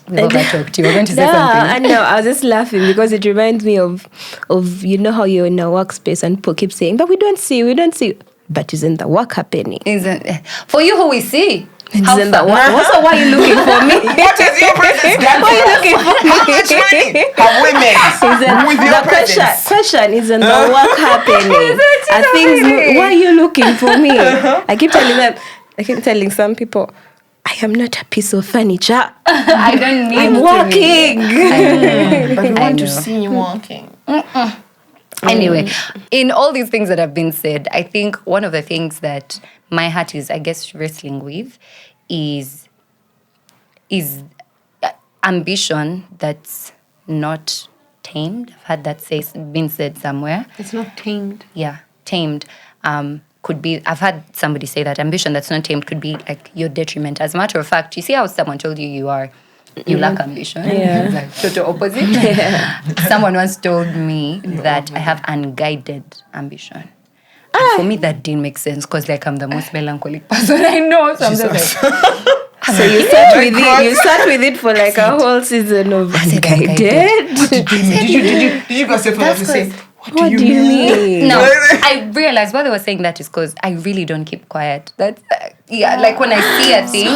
We've over-talked you. We're going to say I something. know. I was just laughing because it reminds me of how you're in a workspace and people keep saying, but we don't see. But isn't the work happening? For you, who we see. How Isn't the far? work? Also, why are you looking for me? What is your presence done Why are you for us? looking for me? How much money have we made with your The presence? question isn't the work happening? Are things? Why are you looking for me? I keep telling some people, I am not a piece of furniture. I don't need I'm to working. But we I want to know. see you walking. Anyway, in all these things that have been said, I think one of the things that my heart is, I guess, wrestling with is ambition that's not tamed. I've heard that been said somewhere. It's not tamed. Yeah, tamed. Could be, I've had somebody say that ambition that's not tamed could be like your detriment. As a matter of fact, you see how someone told you you lack ambition? Yeah. It's like total opposite. Someone once told me that I have unguided ambition. And for me, that didn't make sense because I'm the most melancholic person I know. So I'm just like, So you sat with it for like a whole season of unguided. Did you go say for them to say, what do you mean? no, I realized why they were saying that is because I really don't keep quiet. That's like when I see a thing,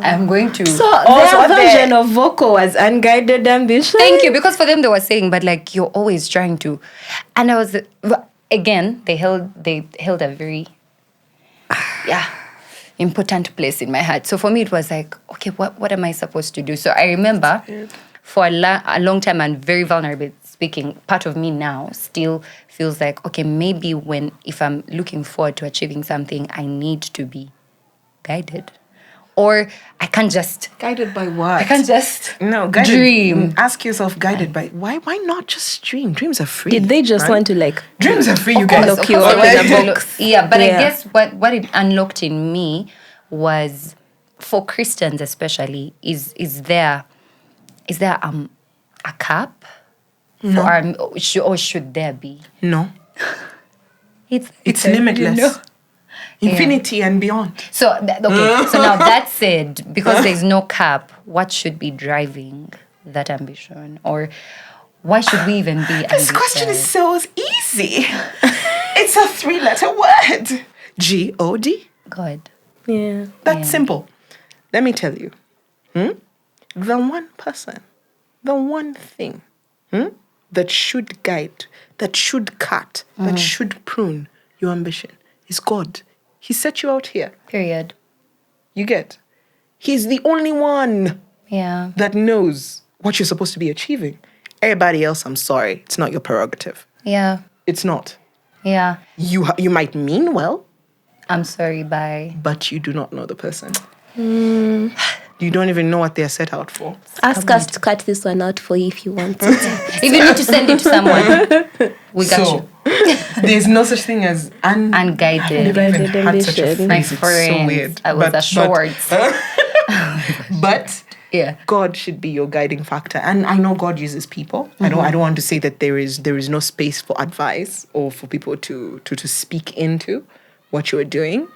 I'm going to. So their version of vocal was unguided ambition. Thank you, because for them they were saying, but like you're always trying to, and I was again they held a very important place in my heart. So for me it was like, okay, what am I supposed to do? So I remember for a long time and very vulnerable speaking, part of me now still feels like, okay, maybe if I'm looking forward to achieving something, I need to be guided. or I can't just Guided by what? I can't just dream. Ask yourself, guided by why not just dream? Dreams are free. Did they just want to like dreams are free, you guys. lock you up in a box? Yeah, but I guess what it unlocked in me was, for Christians especially, is there a cap? No. Or should there be? No. It's limitless. You know? Infinity and beyond. So so now that said, because there's no cap, what should be driving that ambition? Or why should we even be ambitious? This question is so easy. It's a 3-letter word. G-O-D. God. Yeah. That's simple. Let me tell you. The one person, the one thing that should guide, that should cut, that should prune your ambition is God. He set you out here. Period. You get? He's the only one that knows what you're supposed to be achieving. Everybody else, I'm sorry, it's not your prerogative. Yeah. It's not. Yeah. You might mean well. I'm sorry, bye. But you do not know the person. You don't even know what they're set out for. Ask us to cut this one out for you if you want it. If you need to send it to someone, we got you. There's no such thing as Unguided. had such a phrase. My It's friends, so weird. I was assured. But Yeah. God should be your guiding factor. And I know God uses people. I don't want to say that there is no space for advice or for people to speak into what you're doing.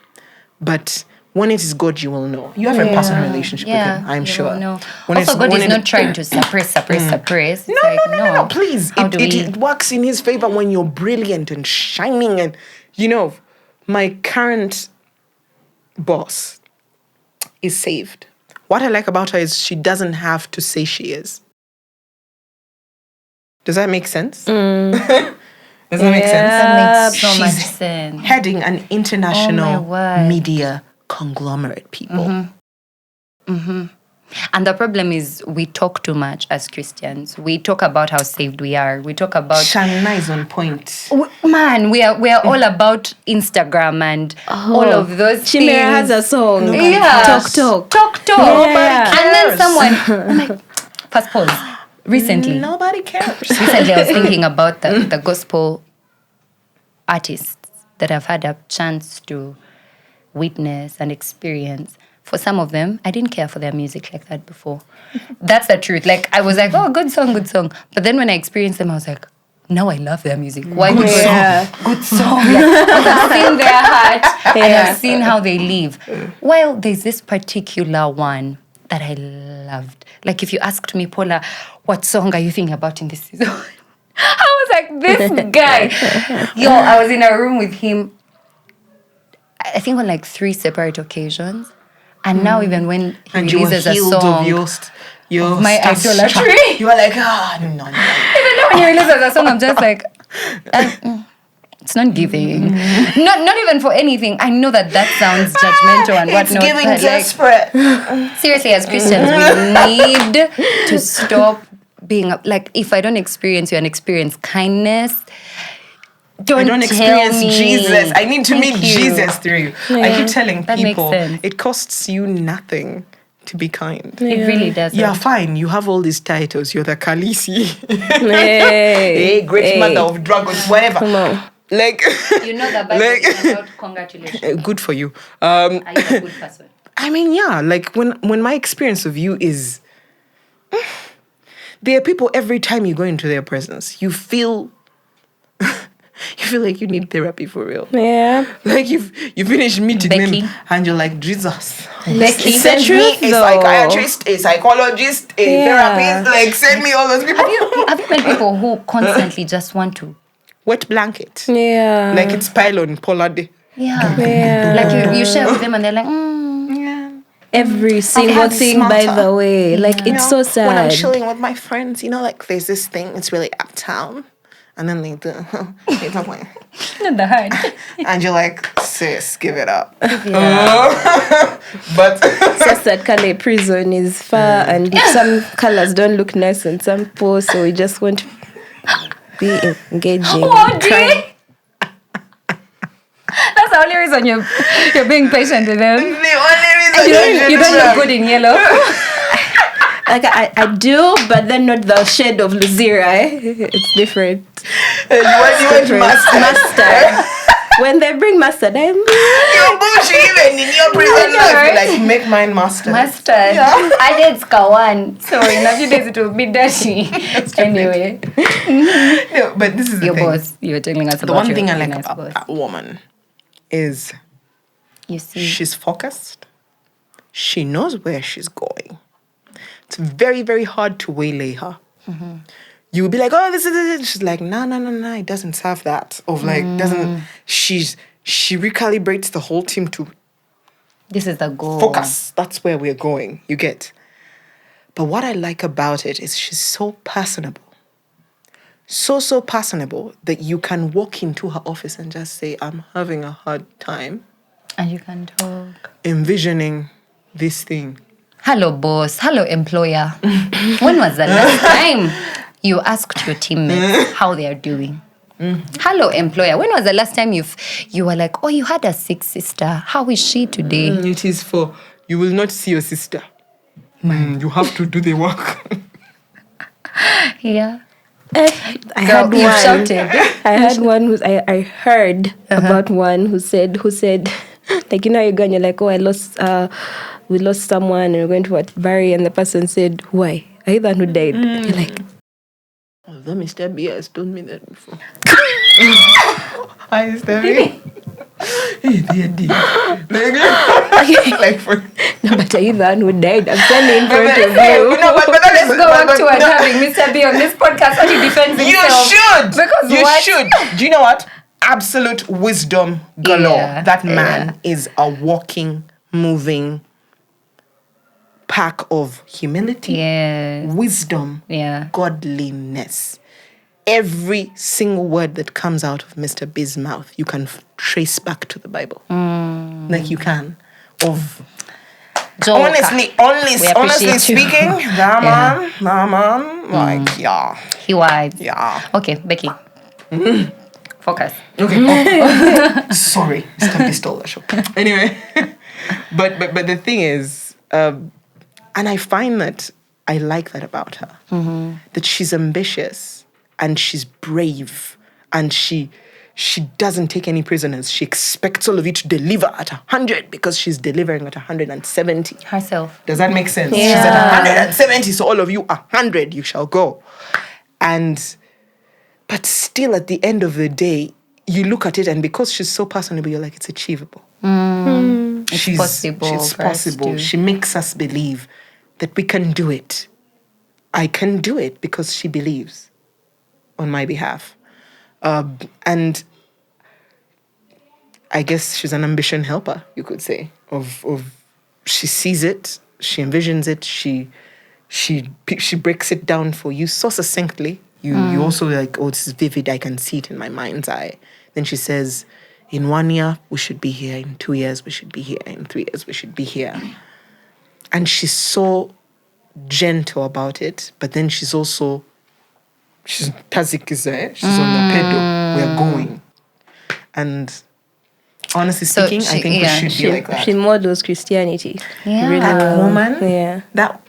But when it is God, you will know. You have a personal relationship with Him, I'm sure. No. Also, God is not trying to suppress. It's No, please. How do we? It works in His favor when you're brilliant and shining. And, my current boss is saved. What I like about her is she doesn't have to say she is. Does that make sense? Does that make sense? That makes so She's much sense. heading an international word. media conglomerate, people. And the problem is we talk too much as Christians. We talk about how saved we are. We talk about Shanna is on point. we are all about Instagram and all of those Chimera things. has a song. Yeah. Talk. Yeah. And then someone first pause. Recently Nobody cares. I was thinking about the gospel artists that I've had a chance to witness and experience. For some of them, I didn't care for their music like that before. That's the truth. Like, I was like, oh, good song. But then when I experienced them, I was like, now I love their music. Why? Good song. Because I've seen their heart and I've seen how they live. While there's this particular one that I loved. Like, if you asked me, Paula, what song are you thinking about in this season? I was like, this guy. I was in a room with him, I think on like 3 separate occasions. And now even when he releases a song, your my idolatry. You are like, no. Even though when he releases a song, I'm just like, it's not giving. Not even for anything. I know that sounds judgmental and whatnot. It's giving desperate. Seriously, as Christians, we need to stop being like, if I don't experience you and experience kindness, I don't experience me. Jesus. I need to meet you. Jesus through you. I keep telling that people, makes sense. it costs you nothing to be kind. It really does. You're fine. You have all these titles. You're the Khaleesi. Hey, great mother of dragons, whatever. Come on. Like, You know that Bible is about congratulations. good for you. Are you a good person? I mean, yeah, like when my experience of you is, there are people every time you go into their presence, you feel like you need therapy for real. Yeah. Like you finish meeting Becky. them and you're like, Jesus. Becky. Send me truth, a though. psychiatrist, a psychologist, a therapist. Like, send me all those people. Have you met people who constantly just want to? Wet blanket. Yeah. Like it's pylon, polar day. Yeah. Like you share with them and they're like, Yeah. Every single had thing, by smarter. the way. Like, it's so sad. When I'm chilling with my friends, like there's this thing, it's really uptown. And then they do, they talk like, not the hard. and you're like, sis, give it up. Yeah. But Just that Calais prison is far and some colors don't look nice on some posts, so we just want to be engaging. Oh, dear. That's the only reason you're being patient with them. The only reason You don't look good in yellow. Like I do, but then not the shade of Luzira. It's different. You want mustard. When they bring mustard, I'm You're bullshit even in your prison life. Like, make mine mustard. Mustard. I did Skawan. Sorry, in a few days it will be dirty. Anyway. No, but this is the Your thing. boss, you were telling us The about one thing I your like nice about boss. that woman is You see. she's focused. She knows where she's going. It's very, very hard to waylay her. You would be like, oh, this is it. She's like, no, it doesn't serve that. Of like, she recalibrates the whole team to This is the goal. focus. That's where we're going. You get. But what I like about it is she's so personable. So personable that you can walk into her office and just say, I'm having a hard time And you can talk. envisioning this thing. Hello, boss. Hello, employer. When was the last time you asked your teammates how they are doing? Hello, employer. When was the last time you were like, oh, you had a sick sister. How is she today? It is for, you will not see your sister. You have to do the work. Yeah. I Girl, had you one. shouted. I had one who's I heard about one who said like, you know, you're going, you're like, oh, we lost someone and we're going to bury, and the person said, why? Are you the one who died? You're like, Although Mr. B has told me that before. Hi, Mr. B. Hey, dear. Like for no, but are you the one who died? I'm standing in front of Hey, you. no, but that Let's is go on but- to no. having Mr. B on this podcast and he defends You himself. should. Because you what? should. Do you know what? Absolute wisdom galore. Yeah, That man is a walking, moving pack of humility, Yes. wisdom, Yeah. godliness. Every single word that comes out of Mr. B's mouth, you can trace back to the Bible. Like you can. Of Joker. honestly appreciate you. speaking, that man, like yeah. He was. Yeah. Okay, Becky. Focus. Okay. Sorry, Mr. B stole the show. Anyway, but the thing is, and I find that I like that about her, that she's ambitious and she's brave and she doesn't take any prisoners. She expects all of you to deliver at 100 because she's delivering at 170. Herself. Does that make sense? Yeah. She's at 170, so all of you 100, you shall go. But still, at the end of the day, you look at it, and because she's so personable, you're like, it's achievable. It's possible. She's for us possible. to- She makes us believe that we can do it. I can do it because she believes on my behalf. And I guess she's an ambition helper, you could say. Of she sees it, she envisions it, she breaks it down for you so succinctly. You also like, oh, this is vivid, I can see it in my mind's eye. Then she says, in 1 year, we should be here. In 2 years, we should be here. In 3 years, we should be here. And she's so gentle about it, but then she's tazikize, she's on the pedal. We're going. And honestly So speaking, I she- think yeah, we should be like that. She models Christianity. Yeah. Really That well. woman, Yeah. that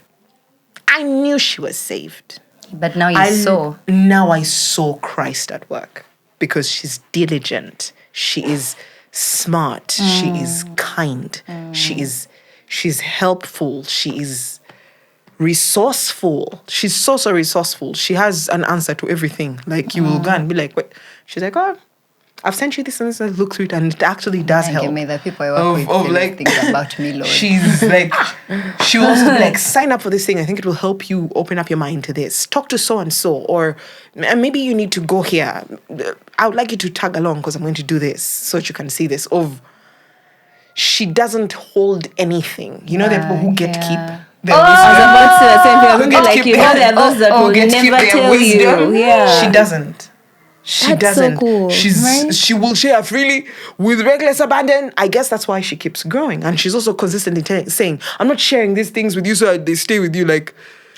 I knew she was saved. But now you saw. Now I saw Christ at work because she's diligent. She is smart. She is kind. She's helpful. She is resourceful. She's so resourceful. She has an answer to everything. Like you will go and be like, wait. She's like, oh, I've sent you this and this, and look through it, and it actually does help. Give me the people I work with Of say like things about me, Lord. she's like she will also be like, sign up for this thing. I think it will help you open up your mind to this. Talk to so and so, or maybe you need to go here. I would like you to tag along because I'm going to do this so that you can see this. She doesn't hold anything. You know, the people who get keep. Their I was wisdom. about to say the same thing. I was Who gonna be get like, keep you know, there are those that will get to keep never their tell wisdom. you. Yeah. She doesn't. She That's so doesn't. cool. She will share freely with reckless abandon. I guess that's why she keeps growing. And she's also consistently saying, I'm not sharing these things with you so they stay with you. Like,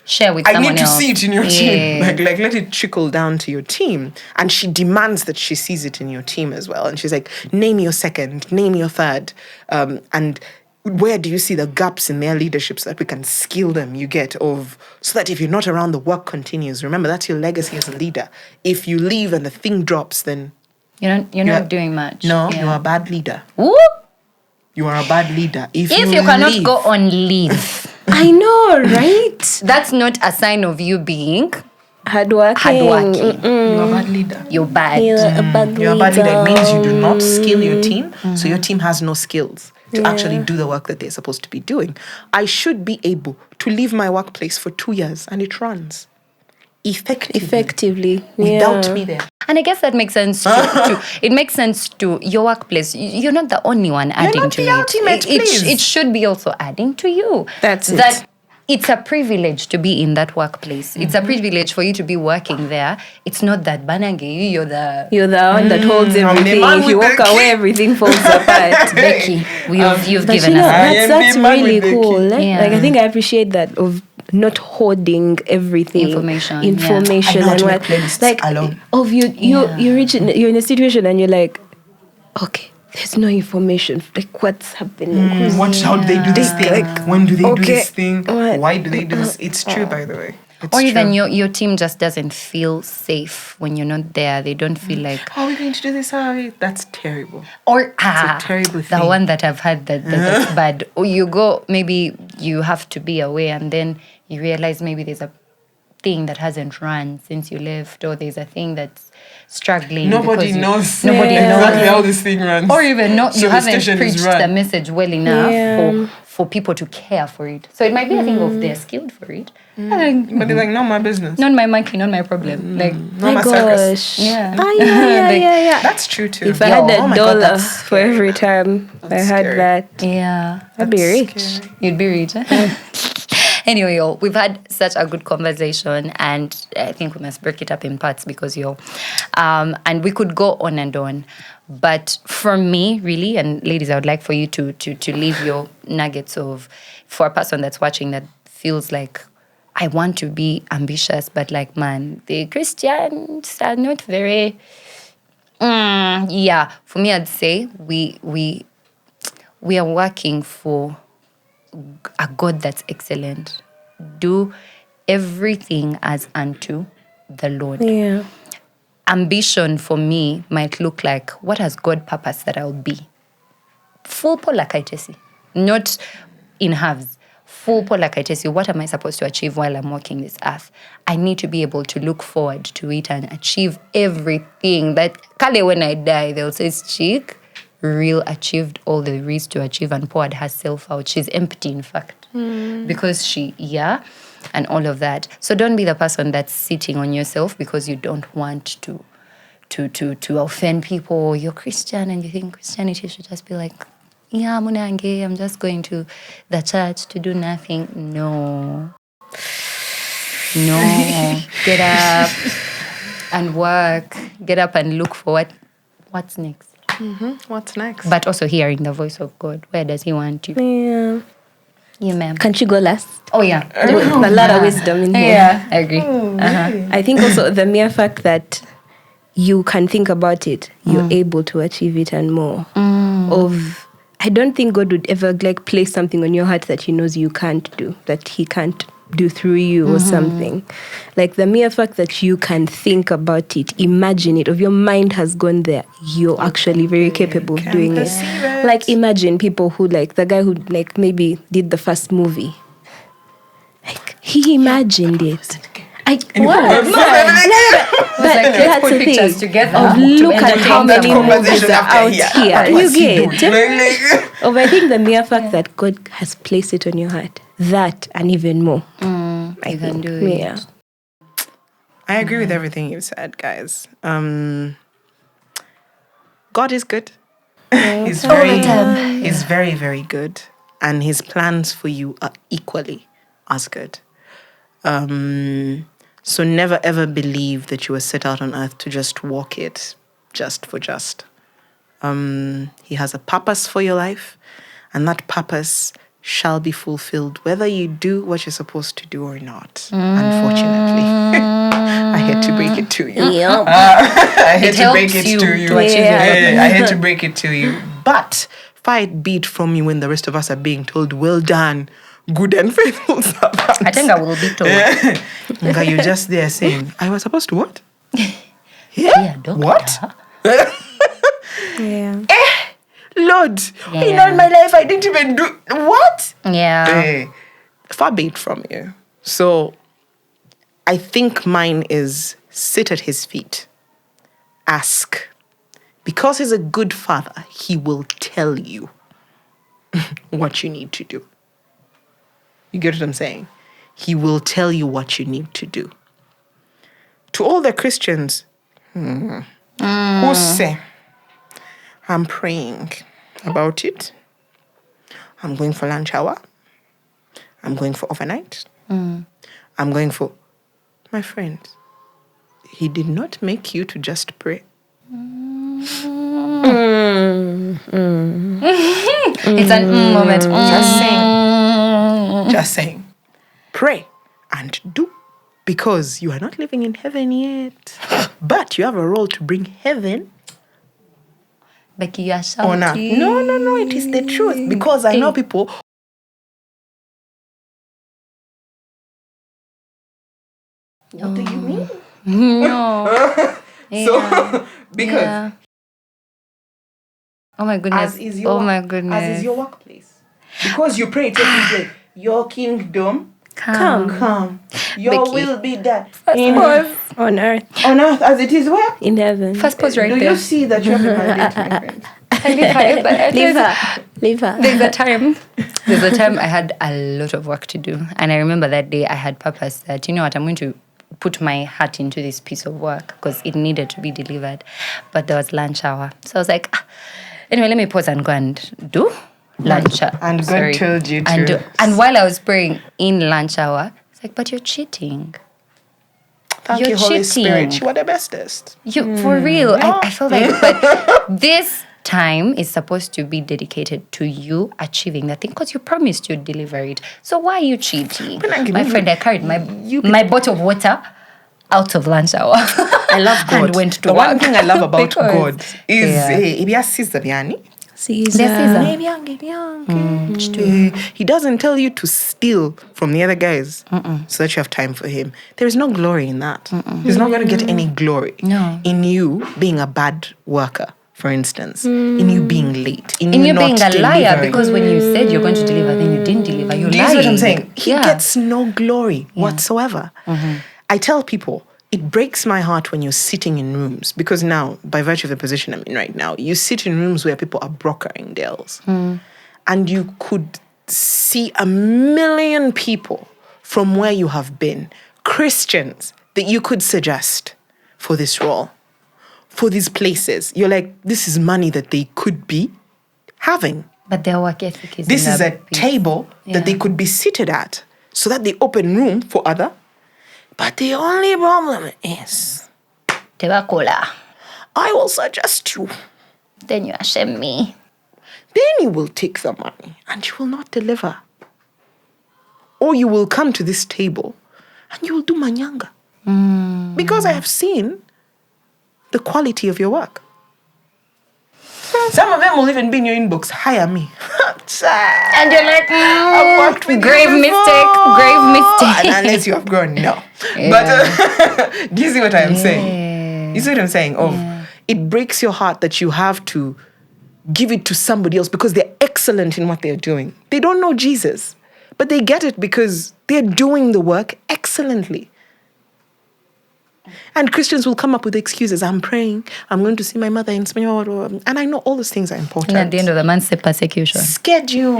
share with I someone need to else. see it in your team. Yeah. Like let it trickle down to your team. And she demands that she sees it in your team as well. And she's like, name your second, name your third. And where do you see the gaps in their leadership so that we can skill them, so that if you're not around, the work continues. Remember, that's your legacy as a leader. If you leave and the thing drops, then You're not doing much. No, Yeah. you're a bad leader. Whoop. You are a bad leader. If If you cannot leave, go on leave, I know, right? that's not a sign of you being Hardworking. hardworking. you're a bad leader. You're bad. You're a bad You're a bad leader. It means you do not skill your team, Mm-hmm. so your team has no skills to actually do the work that they're supposed to be doing. I should be able to leave my workplace for 2 years and it runs effectively without me there. And I guess that makes sense it makes sense to your workplace. You're not the only one adding not to the it. ultimate, please. It should be also adding to you. That's it. That it's a privilege to be in that workplace. It's a privilege for you to be working there. It's not that banange, you're the one that holds everything. man If you with walk the away, key. everything falls apart. Becky. You've But given you know, us I am that's the man really with the cool. key. Yeah. Like I think I appreciate that of not hoarding everything. Information, I know and how to what make playlists like alone. of you're you're in a situation and you're like, okay, there's no information. Like what's happening? How do they do this thing? When do they do okay, this thing? what? Why do they do this? It's true, by the way. It's or even true. your team just doesn't feel safe when you're not there. They don't feel like How are we going to do this? That's terrible. or a terrible the thing. one that I've had that's bad. Or you go, maybe you have to be away, and then you realize maybe there's a thing that hasn't run since you left, or there's a thing that's struggling. Nobody because knows. Nobody knows exactly how this thing runs. or even not So you the haven't station is preached run. the message well enough for people to care for it. So it might be a thing of they're skilled for it. But they're like, not my business. Not my monkey, not my problem. Like Not my circus. yeah. yeah. That's true too. If I Yo, had oh a my God, dollar that's for every time I had scary. that, Yeah. I'd be rich. scary. You'd be rich. Anyway, y'all, we've had such a good conversation, and I think we must break it up in parts because and we could go on and on. But for me, really, and ladies, I would like for you to leave your nuggets of, for a person that's watching that feels like, I want to be ambitious, but like, man, the Christians are not very. Yeah, for me, I'd say we are working for a God that's excellent. Do everything as unto the Lord. Yeah. Ambition for me might look like, what has God purpose that I'll be? Full polakaitesi, not in halves. Full polakaitesi, what am I supposed to achieve while I'm walking this earth? I need to be able to look forward to it and achieve everything that, kale when I die, they'll say, chick, real achieved all there is to achieve and poured herself out. She's empty, in fact, because and all of that. So don't be the person that's sitting on yourself because you don't want to offend people. You're Christian and you think Christianity should just be like, yeah, munange, I'm just going to the church to do nothing. No. Get up and work. Get up and look for what's next. What's next? But also hearing the voice of God. Where does He want you? Yeah. Yeah, ma'am. Can't you go last? Oh, yeah. A lot of wisdom in here. Yeah, I agree. I think also the mere fact that you can think about it, you're able to achieve it and more. I don't think God would ever like place something on your heart that He knows you can't do, that He can't do through you or something. Like the mere fact that you can think about it, imagine it, or your mind has gone there, you're actually very capable of doing it. perceive it. Like imagine people who like the guy who like maybe did the first movie. Like he imagined it. But let's that's put the pictures thing. together Of to look at how entertain many someone. movies are out here. You get? Of I think the mere fact that God has placed it on your heart, that and even more. You can do it. Yeah. I agree with everything you said, guys. God is good. He's very, very good. And His plans for you are equally as good. So never ever believe that you were set out on earth to just walk it just for just. He has a purpose for your life, and that purpose shall be fulfilled, whether you do what you're supposed to do or not. Unfortunately. I had to break it to you. I had to break it to you. I had to break it to you. But fight beat from you when the rest of us are being told, well done, good and faithful servant. I think I will be told. Okay, you're just there saying, I was supposed to what? Yeah, doctor. What? Yeah. Lord, Yeah. in all my life I didn't even do what? Yeah. Far be it from you. So I think mine is sit at his feet. Ask. Because he's a good father, he will tell you what you need to do. You get what I'm saying? He will tell you what you need to do. To all the Christians who say, I'm praying about it. I'm going for lunch hour. I'm going for overnight. I'm going for... My friend, he did not make you to just pray. It's an moment. Just saying. Pray and do. Because you are not living in heaven yet. But you have a role to bring heaven Becky, you are shouting. on earth. No, it is the truth. Because I know people... What do you mean? No. So, because... Yeah. Oh my goodness. As is your, As is your workplace. Because you pray every day. Your kingdom come. Your Becky. will be done. On earth. On earth as it is where? In heaven. First pause right Do there. you see that you have a mandate, my friend? Leave her. There's a time I had a lot of work to do. And I remember that day I had purpose that, you know what, I'm going to put my heart into this piece of work because it needed to be delivered. But there was lunch hour. So I was like, anyway, let me pause and go and do lunch hour. And God told you to. And while I was praying in lunch hour, it's like, but you're cheating. Thank You're you, Holy cheating. Spirit. You are the bestest. You for real. I feel like, but this time is supposed to be dedicated to you achieving that thing because you promised you'd deliver it. So why are you cheating? My friend, I carried my bottle of water out of lunch hour. I love God. And went to the work. one thing I love about Because- God is Caesar. he doesn't tell you to steal from the other guys so that you have time for him. There is no glory in that. He's not going to get any glory in you being a bad worker, for instance, in you being late, in you not being a liar delivering. because when you said you're going to deliver, then you didn't deliver. You're Do you lying. see what I'm saying? He Yeah. gets no glory whatsoever. I tell people, it breaks my heart when you're sitting in rooms because now, by virtue of the position I'm in right now, you sit in rooms where people are brokering deals. And you could see a million people from where you have been, Christians, that you could suggest for this role, for these places. You're like, this is money that they could be having. But their work ethic is This in is that a piece. table that they could be seated at so that they open room for other. But the only problem is, Tewakola. I will suggest you. Then you shame me. Then you will take the money and you will not deliver. Or you will come to this table and you will do manyanga. Because I have seen the quality of your work. Some of them will even be in your inbox, hire me. And you're like, I've worked with grave you before. mistake. And unless you have grown, no. But do you see what I am saying? You see what I'm saying? It breaks your heart that you have to give it to somebody else because they're excellent in what they're doing. They don't know Jesus, but they get it because they're doing the work excellently. And Christians will come up with excuses. I'm praying. I'm going to see my mother in Spain. And I know all those things are important. And at the end of the month, say persecution. Schedule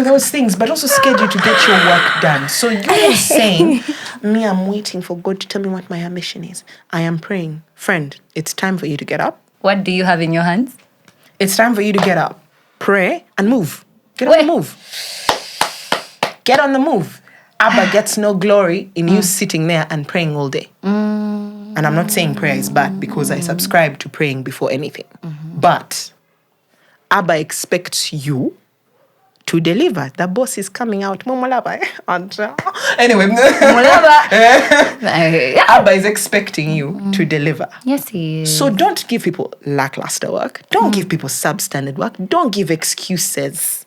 those things, but also schedule to get your work done. So you're saying, me, I'm waiting for God to tell me what my ambition is. I am praying. Friend, it's time for you to get up. What do you have in your hands? It's time for you to get up, pray, and move. Get on the move. Get on the move. Abba gets no glory in you sitting there and praying all day. And I'm not saying prayer is bad because I subscribe to praying before anything. But Abba expects you to deliver. The boss is coming out. Momolaba. Anyway. Abba is expecting you to deliver. Yes, he is. So don't give people lackluster work. Don't give people substandard work. Don't give excuses.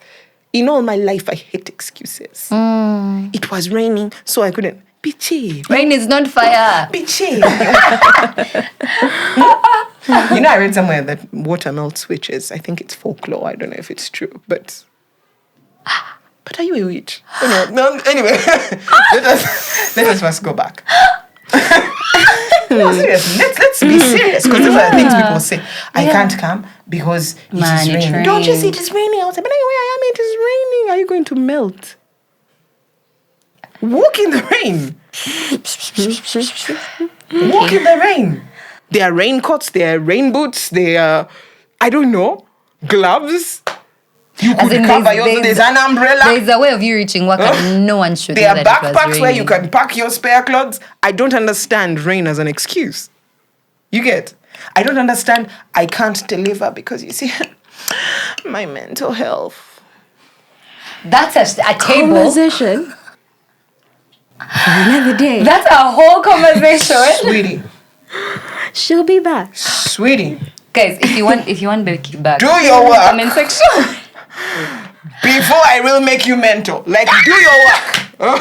In all my life, I hate excuses. It was raining, so I couldn't. Bitchy. Rain is not fire. Bitchy. I read somewhere that water melts witches. I think it's folklore. I don't know if it's true, but are you a witch? No, anyway, let us first go back. No, seriously, let's be serious, because those are the things people say. I can't come because it is raining. Don't you see it is raining outside? But anyway, I am. It is raining. Are you going to melt? Walk in the rain. Walk in the rain. There are raincoats, there are rain boots, there are, I don't know, gloves. You could cover yourself. There's an umbrella. There's a way of you reaching work and no one should There know are that it was backpacks where you raining. can pack your spare clothes. I don't understand rain as an excuse. You get? I don't understand I can't deliver because, you see, my mental health. That's a table. Conversation. For another day. That's a whole conversation. Sweetie. She'll be back. Sweetie. Guys, if you want Becky back, Do your work. comment section. Before I will make you mental. Like, do your work.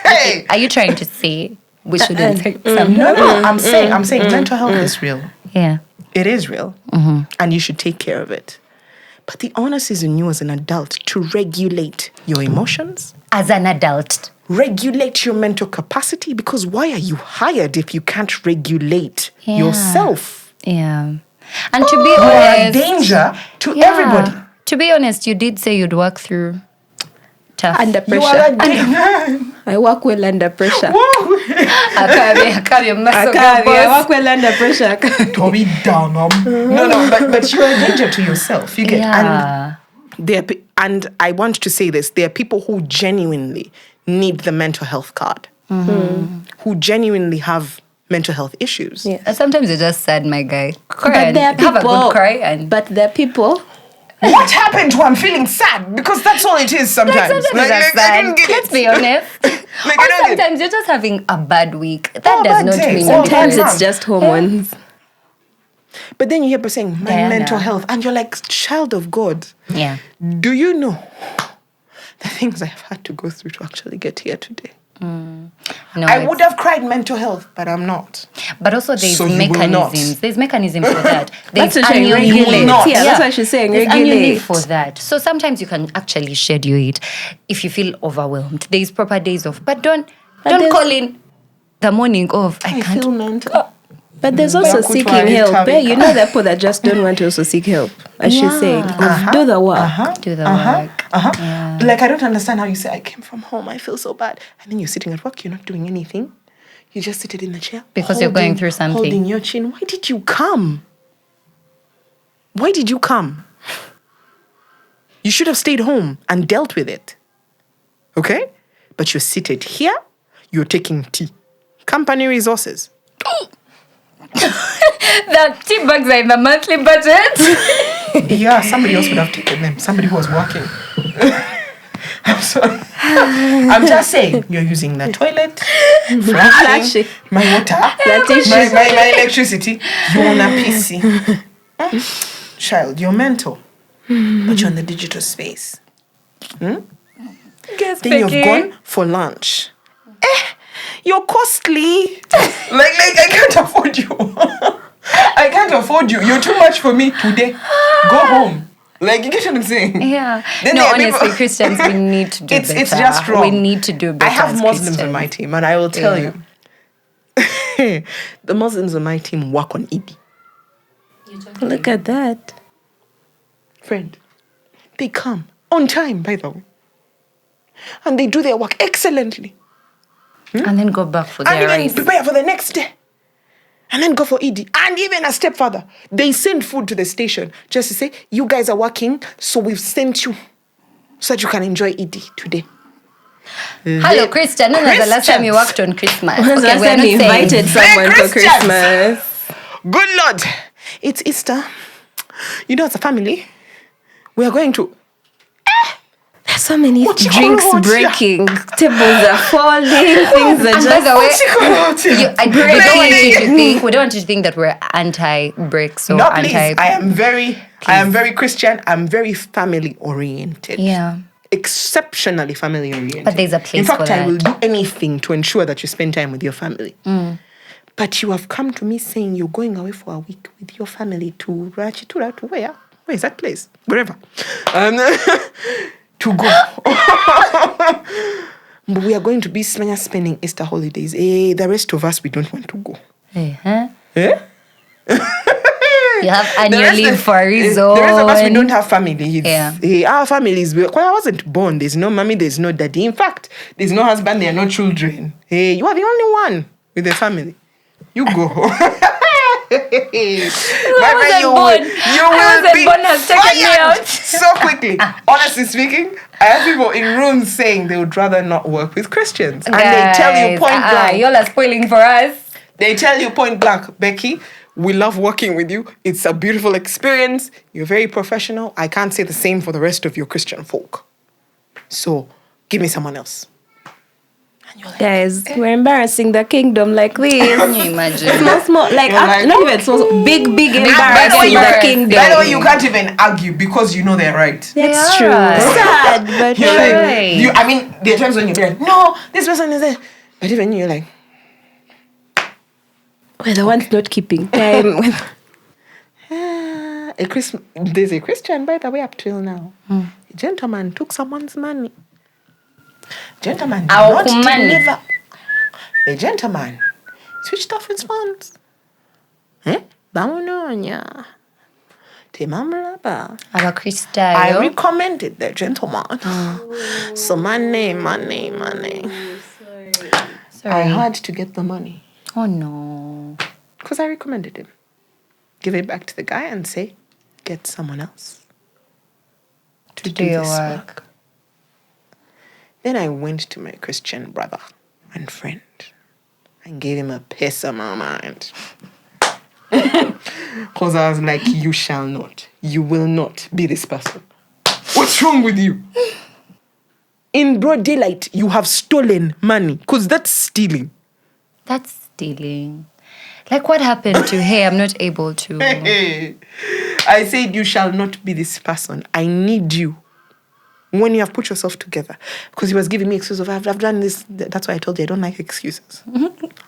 Hey. Are you trying to say we shouldn't take some? No, I'm saying mental health is real. Yeah. It is real. And you should take care of it. But the onus is on you as an adult to regulate your emotions. As an adult. Regulate your mental capacity, because why are you hired if you can't regulate Yeah. yourself? Yeah. And to be You are a honest, danger to yeah. everybody. To be honest, you did say you'd work through tough. Under You are pressure. a danger. I work well under pressure. I work well under pressure. Toby Downham. No, but you are a danger to yourself. You get Yeah. and I want to say this: there are people who genuinely need the mental health card, who genuinely have mental health issues. Yeah. Sometimes you're just sad, my guy. Cry But and there are people. have a good cry and But there are people. What happened to I'm feeling sad? Because that's all it is sometimes. sometimes I sad. don't get Let's it. be honest. Like, Or I don't get sometimes you're just having a bad week. That Oh, does bad not day. mean Sometimes Yeah. it's just hormones. But then you hear people saying, my Diana. mental health. And you're like, child of God. Yeah. Do you know the things I have had to go through to actually get here today? No, I would have cried mental health, but I'm not. But also there's So you will not. mechanisms. There's mechanism for that. That's There's what she's annual regulate. leave. not. Yeah, that's what she's saying. There's annual Regulate. leave for that. So sometimes you can actually schedule it if you feel overwhelmed. There's proper days off. But don't there's- call in the morning of. I can't. feel mental. But there's also Bakutwa seeking help. Itabi. Eh? You know there are people that just don't want to also seek help. As she's saying, do the work. Do the work. Like, I don't understand how you say, I came from home, I feel so bad. And then you're sitting at work, you're not doing anything. You just seated in the chair. Because you're going through something. Holding your chin. Why did you come? Why did you come? You should have stayed home and dealt with it. Okay? But you're seated here, you're taking tea. Company resources. The tea bags are in the monthly budget. Yeah, somebody else would have taken them. Somebody who was working. I'm sorry. I'm just saying, you're using the toilet, flashing, my water, my electricity. You're on a PC. Child, you're mental, but you're in the digital space. Guess, Then you've Becky. gone for lunch. You're costly. like I can't afford you. I can't afford you. You're too much for me today. Go home. Like, you get what I'm saying? Yeah. Then No, there are honestly, people- Christians, we need to do better. It's just wrong. We need to do better. I have as Muslims Christians. on my team, and I will tell Yeah. you. The Muslims on my team work on Eid. Look at that. Friend, they come on time, by the way. And they do their work excellently. And then go back for And their even rice. prepare for the next day. And then go for Eid. And even a step further, they send food to the station just to say, you guys are working, so we've sent you so that you can enjoy Eid today. Hello, Christian. When was the last time you worked on Christmas? When's the last we're time not you saying- invited someone for Christians. Christmas? Good Lord, it's Easter. You know, as a family, we are going to... So many What you drinks call it? breaking, tables are falling, things are And by just the way, Breaking. we don't want you to think that we're anti-bricks or No, please. anti. I am very Christian. I'm very family oriented. Yeah. Exceptionally family oriented. But there's a place In fact, for that. I will do anything to ensure that you spend time with your family. But you have come to me saying you're going away for a week with your family to Rachitura, to where? Where is that place? Wherever. To go. But we are going to be spending Easter holidays. The rest of us, we don't want to go. Uh-huh. Eh? You have annual leave for a reason. The rest of us, we don't have families. Yeah. Our families, I wasn't born. There's no mommy, there's no daddy. In fact, there's no husband, there are no children. You are the only one with a family. You go. My friend, you will be has taken me fired out. so quickly. Honestly speaking, I have people in rooms saying they would rather not work with Christians. And they tell you point blank. Y'all are spoiling for us. They tell you point blank, Becky, we love working with you. It's a beautiful experience. You're very professional. I can't say the same for the rest of your Christian folk. So give me someone else. Guys, we're embarrassing the kingdom like this. Can you imagine? Small, like, like, not even small, big By embarrassing the kingdom. the way, you can't even argue because you know they're right. That's true. right. Sad, but You're like, right. I mean, there are times when you'll be like, no, this person is there. But even you're like, we're the ones not keeping time. there's a Christian, by the way, up till now. A gentleman took someone's money. Gentleman did not deliver. The gentleman switched off his phones. Bamunonya. Timamraba. Our I Christian. recommended the gentleman. So money. Sorry. I had to get the money. Oh no. Because I recommended him. Give it back to the guy and say, get someone else to do your this work. work. Then I went to my Christian brother and friend and gave him a piece of my mind. Because I was like, you shall not, you will not be this person. What's wrong with you? In broad daylight, you have stolen money. Because that's stealing. That's stealing. Like what happened to, hey, I'm not able to. I said, you shall not be this person. I need you. When you have put yourself together. Because he was giving me excuses of, I've done this. That's why I told you I don't like excuses.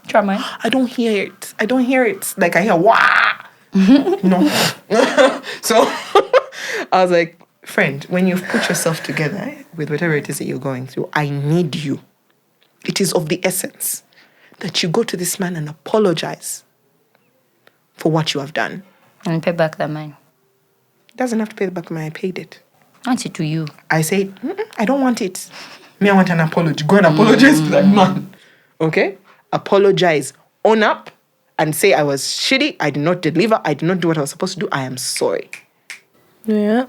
Trauma. I don't hear it. Like I hear, wah! No. So I was like, friend, when you've put yourself together with whatever it is that you're going through, I need you. It is of the essence that you go to this man and apologize for what you have done. And pay back the money. Doesn't have to pay the back of money. I paid it. That's it to you. I said, I don't want it. Me, I want an apology. Go and apologize to that man. Okay? Apologize. Own up and say I was shitty. I did not deliver. I did not do what I was supposed to do. I am sorry. Yeah.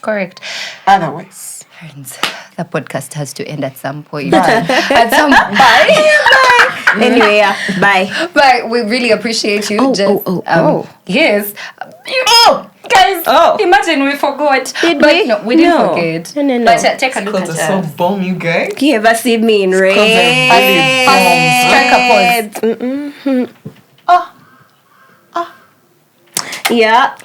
Correct. Otherwise. Friends, the podcast has to end at some point. At some point. Anyway, yeah. Bye. But we really appreciate you. Yes. Guys, imagine we forgot. Did but we? No, we didn't No. forget. No. But take a look Because at it's so us. bomb, you guys. You ever see me in red? Strike a pose. Yeah.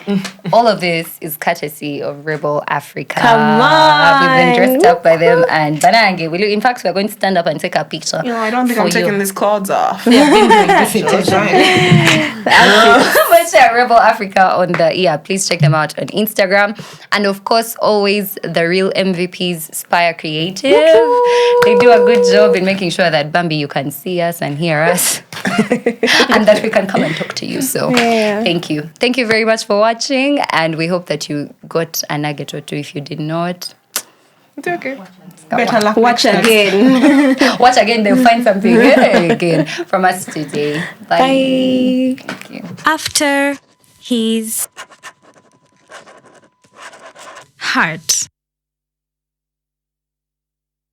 All of this is courtesy of Rebel Africa. Come on. We've been dressed up by them and Banange. In fact, we're going to stand up and take a picture. I don't think for I'm you. taking these clothes off. They've been doing this That's right. But yeah, Rebel Africa on please check them out on Instagram. And of course, always the real MVPs, Spire Creative. They do a good job in making sure that Bambi, you can see us and hear us. And that we can come and talk to you. So thank you. Thank you very much for watching. And we hope that you got a nugget or two if you did not. It's okay. Better luck. Watch next time. again. Watch again, they'll find something again from us today. Bye. Thank you. After his heart.